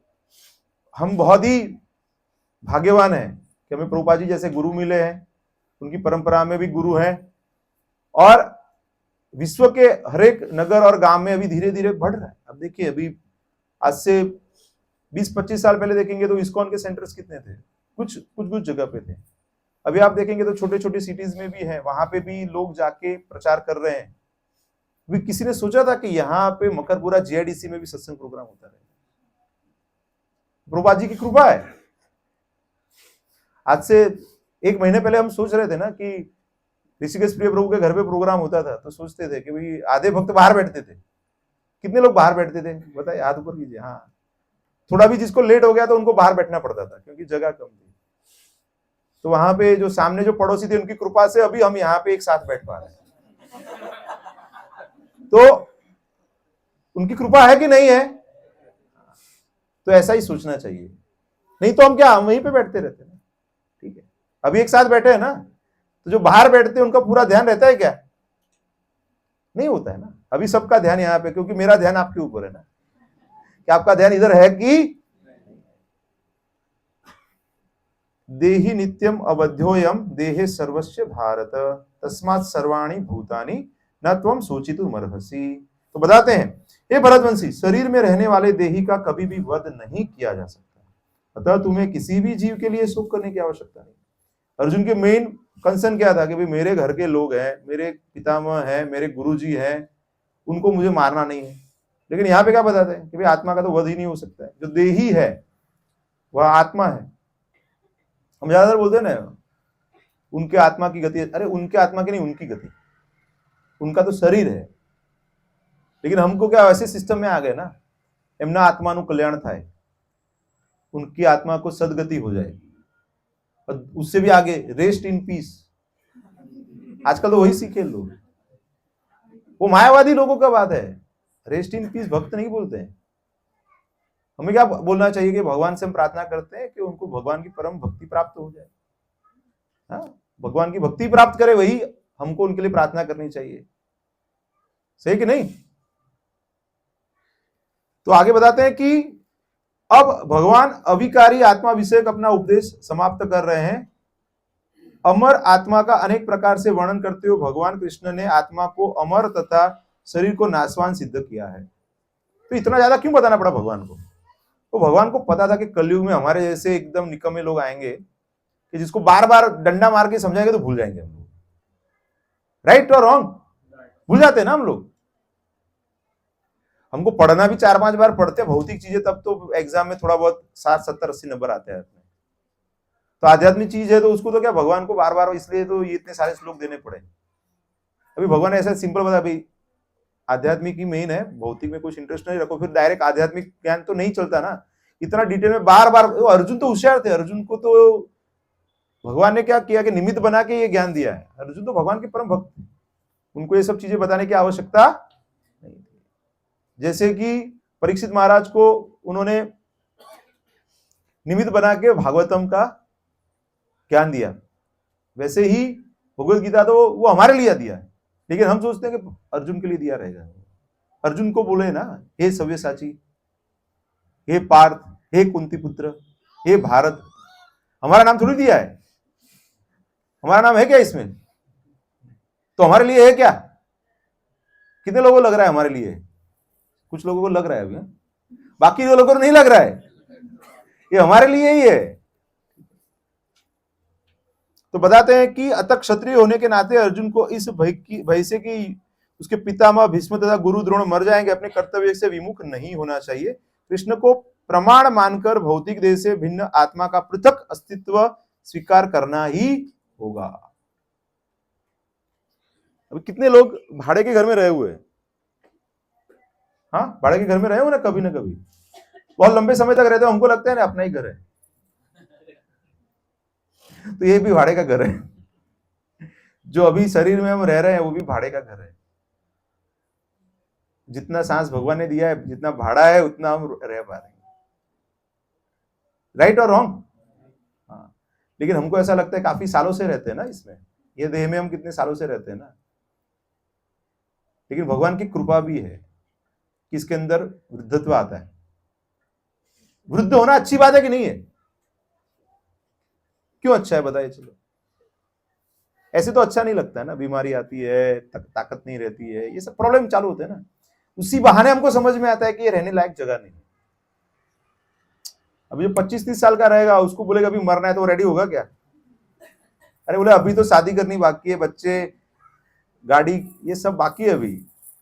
हम बहुत ही भाग्यवान हैं कि हमें प्रभुपाद जी जैसे गुरु मिले हैं, उनकी परंपरा में भी गुरु हैं और विश्व के हर एक नगर और गांव में अभी धीरे धीरे बढ़ रहा है। अब देखिए, अभी आज से 20-25 साल पहले देखेंगे तो इस्कॉन के सेंटर्स कितने थे, कुछ जगह पे थे। अभी आप देखेंगे तो छोटे छोटे सिटीज में भी हैं, वहां पे भी लोग जाके प्रचार कर रहे हैं। अभी किसी ने सोचा था कि यहाँ पे मकरपुरा जीआईडीसी में भी सत्संग प्रोग्राम होता है? प्रभुपाद जी की कृपा है। आज से 1 महीने पहले हम सोच रहे थे ना कि ऋषिकेश प्रिय प्रभु के घर पे प्रोग्राम होता था, तो सोचते थे कि भाई आधे भक्त बाहर बैठते थे। कितने लोग बाहर बैठते थे बताइए, हाथ ऊपर कीजिए। हाँ, थोड़ा भी जिसको लेट हो गया तो उनको बाहर बैठना पड़ता था क्योंकि जगह कम थी। तो वहां पे जो सामने जो पड़ोसी थे उनकी कृपा से अभी हम यहाँ पे एक साथ बैठ पा रहे हैं। तो उनकी कृपा है कि नहीं है? तो ऐसा ही सोचना चाहिए, नहीं तो हम क्या, हम वहीं पे बैठते रहते हैं। ठीक है, अभी एक साथ बैठे हैं ना, तो जो बाहर बैठते हैं उनका पूरा ध्यान रहता है क्या? नहीं होता है ना। अभी सबका ध्यान यहाँ पे, क्योंकि मेरा ध्यान आपके ऊपर है ना, कि आपका ध्यान इधर है कि देहि नित्यम अवध्योयम देहे सर्वस्य भारत तस्मात् सर्वाणि भूतानि न त्वम सोचितुमर्हसि। तो बताते हैं, हे भरतवंशी, शरीर में रहने वाले देही का कभी भी वध नहीं किया जा सकता, अतः तुम्हें किसी भी जीव के लिए शोक करने की आवश्यकता नहीं। अर्जुन के मेन कंसर्न क्या था कि भाई मेरे घर के लोग हैं, मेरे पितामह हैं, मेरे गुरुजी हैं, उनको मुझे मारना नहीं है। लेकिन यहाँ पे क्या बताते हैं कि भाई आत्मा का तो वध ही नहीं हो सकता है। जो देही है वह आत्मा है। हम ज्यादातर बोलते हैं ना उनके आत्मा की गति, अरे उनके आत्मा की नहीं, उनकी गति, उनका तो शरीर है। लेकिन हमको क्या वैसे सिस्टम में आ गए ना, एमना आत्मा नु कल्याण थाय, उनकी आत्मा को सदगति हो जाए और उससे भी आगे रेस्ट इन पीस। आजकल तो वही सीखे लोग, वो मायावादी लोगों का बात है। रेस्ट इन पीस भक्त नहीं बोलते हैं। हमें क्या बोलना चाहिए कि भगवान से हम प्रार्थना करते हैं कि उनको भगवान की परम भक्ति प्राप्त हो जाए। हाँ, भगवान की भक्ति प्राप्त करे, वही हमको उनके लिए प्रार्थना करनी चाहिए। सही कि नहीं? तो आगे बताते हैं कि अब भगवान अविकारी आत्मा विषयक अपना उपदेश समाप्त कर रहे हैं। अमर आत्मा का अनेक प्रकार से वर्णन करते हुए भगवान कृष्ण ने आत्मा को अमर तथा शरीर को नाशवान सिद्ध किया है। तो इतना ज्यादा क्यों बताना पड़ा भगवान को? तो भगवान को पता था कि कलयुग में हमारे जैसे एकदम निकम्मे लोग आएंगे कि जिसको बार बार डंडा मार के समझाएंगे तो भूल जाएंगे हम लोग। राइट और रॉन्ग? भूल जाते हैं ना हम लोग। हमको पढ़ना भी 4-5 बार पढ़ते हैं भौतिक चीजें, तब तो एग्जाम में थोड़ा बहुत 60, 70, 80 नंबर आते हैं। तो आध्यात्मिक चीज है तो उसको तो क्या भगवान को बार बार इसलिए तो ये इतने सारे श्लोक देने पड़े। अभी भगवान ने ऐसा सिंपल बता, भाई आध्यात्मिक ही मेन है, भौतिक में कुछ इंटरेस्ट नहीं रखो, फिर डायरेक्ट आध्यात्मिक ज्ञान तो नहीं चलता ना, इतना डिटेल में बार बार। अर्जुन तो होशियार थे, अर्जुन को तो भगवान ने क्या किया कि निमित्त बना के ये ज्ञान दिया है। अर्जुन तो भगवान के परम भक्त थे, उनको ये सब चीजें बताने की आवश्यकता नहीं थी। जैसे कि परीक्षित महाराज को उन्होंने निमित्त बना के भागवतम का ज्ञान दिया, वैसे ही भगवत गीता तो वो हमारे लिए दिया है, लेकिन हम सोचते हैं कि अर्जुन के लिए दिया रहेगा। अर्जुन को बोले ना, हे सव्यसाची, हे पार्थ, हे कुंती पुत्र, हे भारत, हमारा नाम थोड़ी दिया है। हमारा नाम है क्या इसमें? तो हमारे लिए है क्या? कितने लोगों को लग रहा है हमारे लिए? कुछ लोगों को लग रहा है अभी, बाकी लोगों को नहीं लग रहा है, ये हमारे लिए ही है। तो बताते हैं कि अतः क्षत्रिय होने के नाते अर्जुन को इस भय से कि उसके पितामह भीष्म तथा गुरु द्रोण मर जाएंगे, अपने कर्तव्य से विमुख नहीं होना चाहिए। कृष्ण को प्रमाण मानकर भौतिक देह से भिन्न आत्मा का पृथक अस्तित्व स्वीकार करना ही होगा। अभी कितने लोग भाड़े के घर में रहे हुए हैं? हाँ, भाड़े के घर में रहे हो ना कभी ना कभी, बहुत लंबे समय तक रहते हो, हमको लगता है ना अपना ही घर है, तो ये भी भाड़े का घर है। जो अभी शरीर में हम रह रहे हैं वो भी भाड़े का घर है। जितना सांस भगवान ने दिया है, जितना भाड़ा है, उतना हम रह पा रहे हैं। राइट और रॉन्ग? हाँ, लेकिन हमको ऐसा लगता है काफी सालों से रहते हैं ना इसमें, ये देह में हम कितने सालों से रहते हैं ना। लेकिन भगवान की कृपा भी है कि इसके अंदर वृद्धत्व आता है। वृद्ध होना अच्छी बात है कि नहीं है? क्यों अच्छा है बताइए? चलो, ऐसे तो अच्छा नहीं लगता है ना, बीमारी आती है, ताकत नहीं रहती है, ये सब प्रॉब्लम चालू होते हैं ना। उसी बहाने हमको समझ में आता है कि ये रहने लायक जगह नहीं है। अभी जो 25-30 साल का रहेगा उसको बोलेगा अभी मरना है तो रेडी होगा क्या? अरे बोले अभी तो शादी करनी बाकी है, बच्चे, गाड़ी, ये सब बाकी है अभी,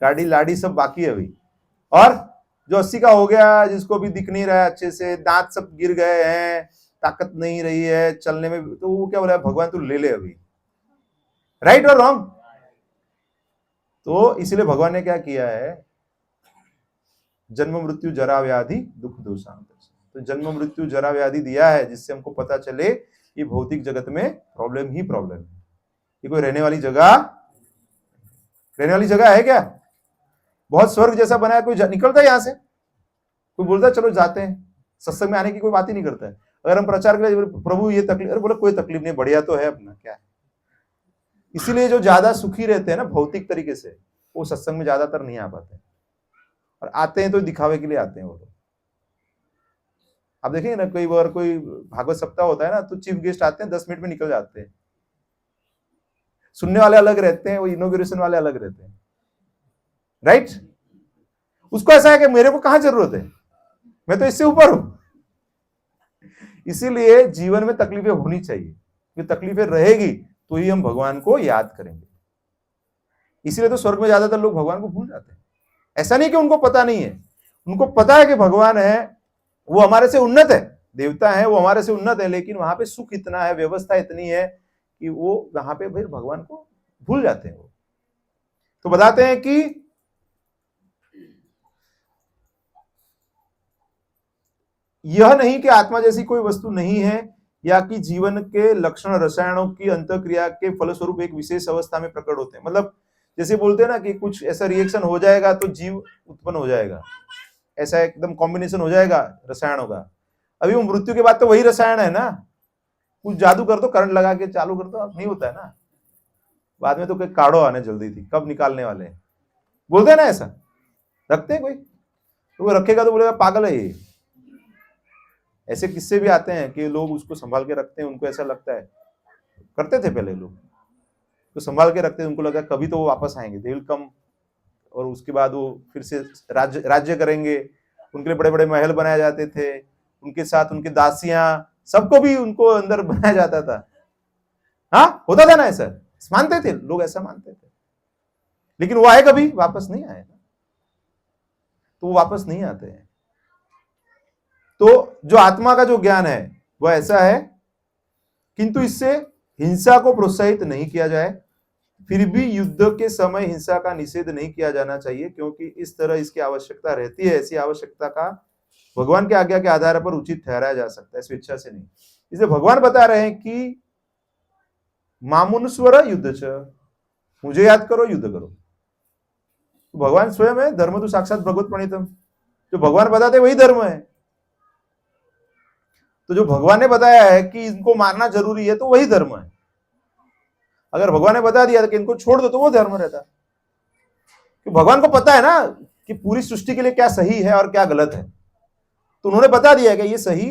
गाड़ी लाड़ी सब बाकी है अभी। और जो 80 का हो गया, जिसको भी दिख नहीं रहा है अच्छे से, दांत सब गिर गए हैं, ताकत नहीं रही है चलने में, तो वो क्या बोला, भगवान तू ले ले अभी। राइट और रॉन्ग? तो इसलिए भगवान ने क्या किया है, जन्म मृत्यु जरा व्याधि दुख दोषांत, तो जन्म मृत्यु जरा व्याधि दिया है जिससे हमको पता चले कि भौतिक जगत में प्रॉब्लम ही प्रॉब्लम है। ये कोई रहने वाली जगह है क्या? बहुत स्वर्ग जैसा बना है, कोई निकलता है यहां से? कोई बोलता है चलो जाते हैं? सत्संग में आने की कोई बात ही नहीं करता है। अगर हम प्रचार करें प्रभु ये तकलीफ, अरे बोले कोई तकलीफ नहीं, बढ़िया तो है अपना, क्या है। इसीलिए जो ज्यादा सुखी रहते हैं ना भौतिक तरीके से, वो सत्संग में ज्यादातर नहीं आ पाते, और आते हैं तो दिखावे के लिए आते हैं वो लोग। आप देखेंगे ना, कई बार कोई भागवत सप्ताह होता है ना, तो चीफ गेस्ट आते हैं, 10 मिनट में निकल जाते हैं। सुनने वाले अलग रहते हैं, वो इनोग्रेशन वाले अलग रहते हैं। राइट? उसको ऐसा है कि मेरे को कहां जरूरत है, मैं तो इससे ऊपर हूं। इसीलिए जीवन में तकलीफें होनी चाहिए, क्योंकि तकलीफें रहेगी तो ही हम भगवान को याद करेंगे। इसीलिए तो स्वर्ग में ज्यादातर लोग भगवान को भूल जाते हैं। ऐसा नहीं कि उनको पता नहीं है, उनको पता है कि भगवान है, वो हमारे से उन्नत है, देवता है वो हमारे से उन्नत है, लेकिन वहां पे सुख इतना है, व्यवस्था इतनी है कि वो वहां पे फिर भगवान को भूल जाते हैं वो। तो बताते हैं कि यह नहीं कि आत्मा जैसी कोई वस्तु नहीं है, या कि जीवन के लक्षण रसायनों की अंतःक्रिया के फलस्वरूप एक विशेष अवस्था में प्रकट होते हैं। मतलब जैसे बोलते हैं ना कि कुछ ऐसा रिएक्शन हो जाएगा तो जीव उत्पन्न हो जाएगा, ऐसा एकदम कॉम्बिनेशन हो जाएगा रसायनों का। अभी वो मृत्यु के बाद तो वही रसायन है ना, कुछ जादू कर दो, करंट लगा के चालू कर दो, अब नहीं होता है ना। बाद में तो कोई काढ़ो आने जल्दी थी, कब निकालने वाले हैं, बोलते हैं ना ऐसा। रखते हैं कोई, तो वो रखेगा तो बोलेगा पागल है ये। ऐसे किस्से भी आते हैं कि लोग उसको संभाल के रखते हैं, उनको ऐसा लगता है, करते थे पहले लोग, तो संभाल के रखते हैं, उनको लगा कभी तो वो वापस आएंगे, दे विल कम, और उसके बाद वो फिर से राज्य करेंगे। उनके लिए बड़े बड़े महल बनाए जाते थे, उनके साथ उनके दासियां, सबको भी उनको अंदर बनाया जाता था। हाँ, होता था ना ऐसा, मानते थे लोग, ऐसा मानते थे। लेकिन वो आए कभी? वापस नहीं आए ना, तो वो वापस नहीं आते हैं। तो जो आत्मा का जो ज्ञान है वो ऐसा है किंतु इससे हिंसा को प्रोत्साहित नहीं किया जाए। फिर भी युद्ध के समय हिंसा का निषेध नहीं किया जाना चाहिए, क्योंकि इस तरह इसकी आवश्यकता रहती है। ऐसी आवश्यकता का भगवान के आज्ञा के आधार पर उचित ठहराया जा सकता है, स्वेच्छा से नहीं। इसलिए भगवान बता रहे हैं कि मामुनुस्वर युद्ध च, मुझे याद करो, युद्ध करो। तो भगवान स्वयं है, धर्म तो साक्षात भगवत प्रणीतम। जो भगवान बताते वही धर्म है। तो जो भगवान ने बताया है कि इनको मारना जरूरी है, तो वही धर्म है। अगर भगवान ने बता दिया कि इनको छोड़ दो, तो वो धर्म रहता। कि भगवान को पता है ना कि पूरी सृष्टि के लिए क्या सही है और क्या गलत है, तो उन्होंने बता दिया कि ये सही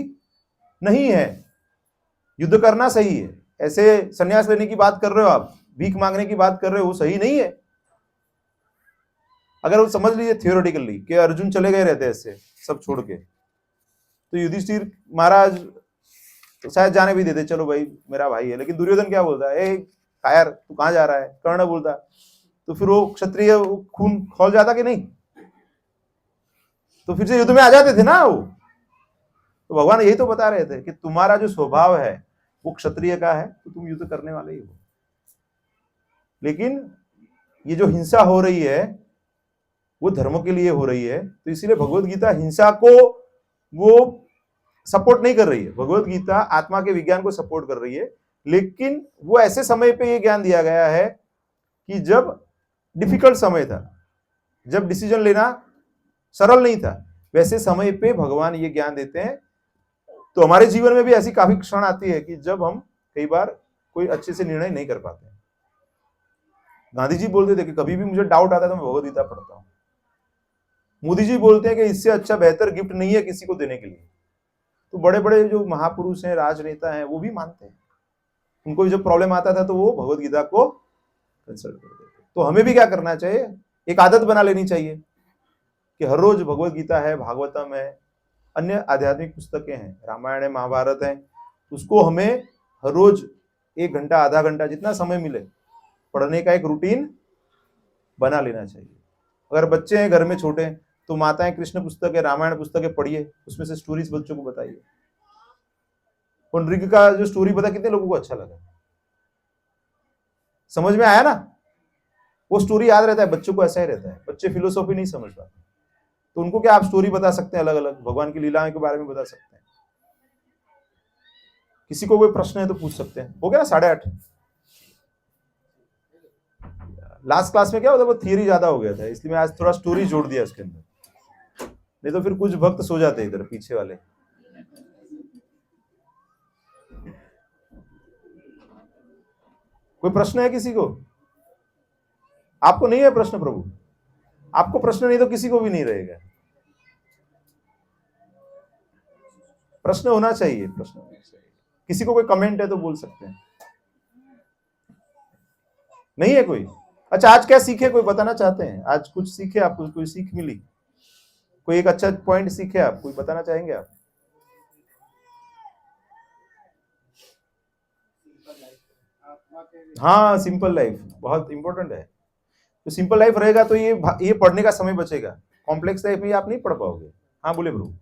नहीं है, युद्ध करना सही है। ऐसे संन्यास लेने की बात कर रहे हो आप, भीख मांगने की बात कर रहे हो, वो सही नहीं है। अगर वो समझ लीजिए थियोरेटिकली कि अर्जुन चले गए रहते ऐसे सब छोड़ के, तो युधिष्ठिर महाराज तो शायद जाने भी देते, चलो भाई मेरा भाई है। लेकिन दुर्योधन क्या बोलता है, ए कायर तू कहां जा रहा है, कर्ण बोलता, तो फिर वो क्षत्रिय खून खौल जाता कि नहीं, तो फिर से युद्ध में आ जाते थे ना वो। तो भगवान यही तो बता रहे थे कि तुम्हारा जो स्वभाव है वो क्षत्रिय का है, तो तुम युद्ध करने वाले ही हो। लेकिन ये जो हिंसा हो रही है वो धर्म के लिए हो रही है, तो इसीलिए भगवत गीता हिंसा को वो सपोर्ट नहीं कर रही है। भगवत गीता आत्मा के विज्ञान को सपोर्ट कर रही है, लेकिन वो ऐसे समय पे ये ज्ञान दिया गया है कि जब डिफिकल्ट समय था, जब डिसीजन लेना सरल नहीं था, वैसे समय पे भगवान ये ज्ञान देते हैं। तो हमारे जीवन में भी ऐसी काफी क्षण आती है कि जब हम कई बार कोई अच्छे से निर्णय नहीं कर पाते। गांधी जी बोलते थे कि कभी भी मुझे डाउट आता है तो मैं भगवत गीता पढ़ता हूं। मोदी जी बोलते हैं कि इससे अच्छा बेहतर गिफ्ट नहीं है किसी को देने के लिए। तो बड़े बड़े जो महापुरुष हैं, राजनेता हैं, वो भी मानते हैं। उनको भी जब प्रॉब्लम आता था तो वो भगवत गीता को कंसल्ट करते थे। तो हमें भी क्या करना चाहिए, एक आदत बना लेनी चाहिए कि हर रोज भगवत गीता है, भागवतम है, अन्य आध्यात्मिक पुस्तकें हैं, रामायण है, महाभारत है, उसको हमें हर रोज 1 घंटा, आधा घंटा, जितना समय मिले पढ़ने का एक रूटीन बना लेना चाहिए। अगर बच्चे हैं घर में छोटे, तो माताएं कृष्ण पुस्तक है, रामायण पुस्तकें पढ़िए, उसमें से स्टोरीज बच्चों को बताइए। पुंडरीक का जो स्टोरी बता, कितने लोगों को अच्छा लगा, समझ में आया ना? वो स्टोरी याद रहता है बच्चों को, ऐसा ही रहता है। बच्चे फिलोसॉफी नहीं समझ पाते, तो उनको क्या आप स्टोरी बता सकते हैं, अलग अलग भगवान की लीलाओं के बारे में बता सकते हैं। किसी को कोई प्रश्न है तो पूछ सकते हैं। हो गया ना 8:30। लास्ट क्लास में क्या होता है, वो थियरी ज्यादा हो गया था, इसलिए मैं आज थोड़ा स्टोरी जोड़ दिया उसके अंदर, नहीं तो फिर कुछ भक्त सो जाते इधर पीछे वाले। कोई प्रश्न है किसी को? आपको नहीं है प्रश्न प्रभु? आपको प्रश्न नहीं तो किसी को भी नहीं रहेगा। प्रश्न होना चाहिए, प्रश्न होना चाहिए। किसी को कोई कमेंट है तो बोल सकते हैं। नहीं है कोई? अच्छा, आज क्या सीखे, कोई बताना चाहते हैं? आज कुछ सीखे आपको, कोई सीख मिली, कोई एक अच्छा पॉइंट सीखे आप, कोई बताना चाहेंगे आप? हाँ, सिंपल लाइफ बहुत इंपॉर्टेंट है। तो सिंपल लाइफ रहेगा तो ये पढ़ने का समय बचेगा। कॉम्प्लेक्स लाइफ में आप नहीं पढ़ पाओगे। हाँ बोले ब्रो।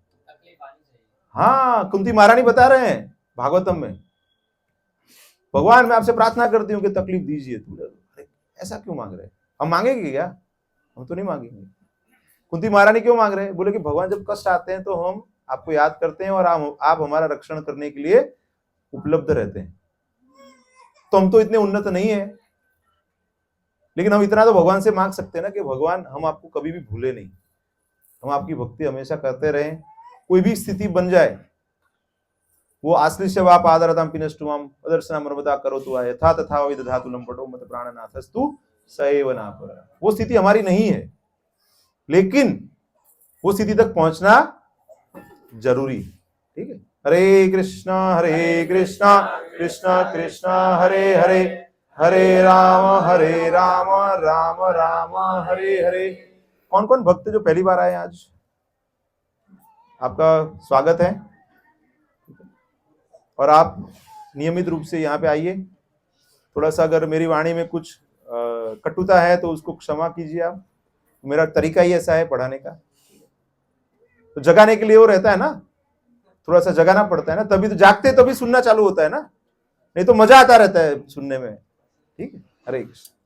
हाँ, कुंती महारानी बता रहे हैं भागवतम में, भगवान मैं आपसे प्रार्थना करती हूँ कि तकलीफ दीजिए। ऐसा क्यों मांग रहे हैं? हम मांगेंगे क्या? हम तो नहीं मांगेंगे। कुंती महारानी क्यों मांग रहे हैं? बोले कि भगवान जब कष्ट आते हैं तो हम आपको याद करते हैं और आप हमारा रक्षण करने के लिए उपलब्ध रहते हैं। तो हम तो इतने उन्नत नहीं है, लेकिन हम इतना तो भगवान से मांग सकते हैं ना कि भगवान हम आपको कभी भी भूले नहीं, हम आपकी भक्ति हमेशा करते रहें। कोई भी स्थिति बन जाए, वो आश्लिष्य वा पादरतां पिनष्टुमां अदर्शना मर्मदा करोतु वा यथा तथा विदधातु लंपटो मत प्राणनाथस्तु सएव नापर। वो स्थिति हमारी नहीं है, लेकिन वो स्थिति तक पहुंचना जरूरी। ठीक है? हरे कृष्णा कृष्ण कृष्ण हरे हरे, हरे राम राम राम हरे हरे। कौन कौन भक्त जो पहली बार आए आज, आपका स्वागत है। और आप नियमित रूप से यहाँ पे आइए। थोड़ा सा अगर मेरी वाणी में कुछ कटुता है तो उसको क्षमा कीजिए आप, मेरा तरीका ही ऐसा है पढ़ाने का। तो जगाने के लिए वो रहता है ना, थोड़ा सा जगाना पड़ता है ना, तभी तो जागते तभी सुनना चालू होता है ना, नहीं तो मजा आता रहता है सुनने में। ठीक है, हरे कृष्ण।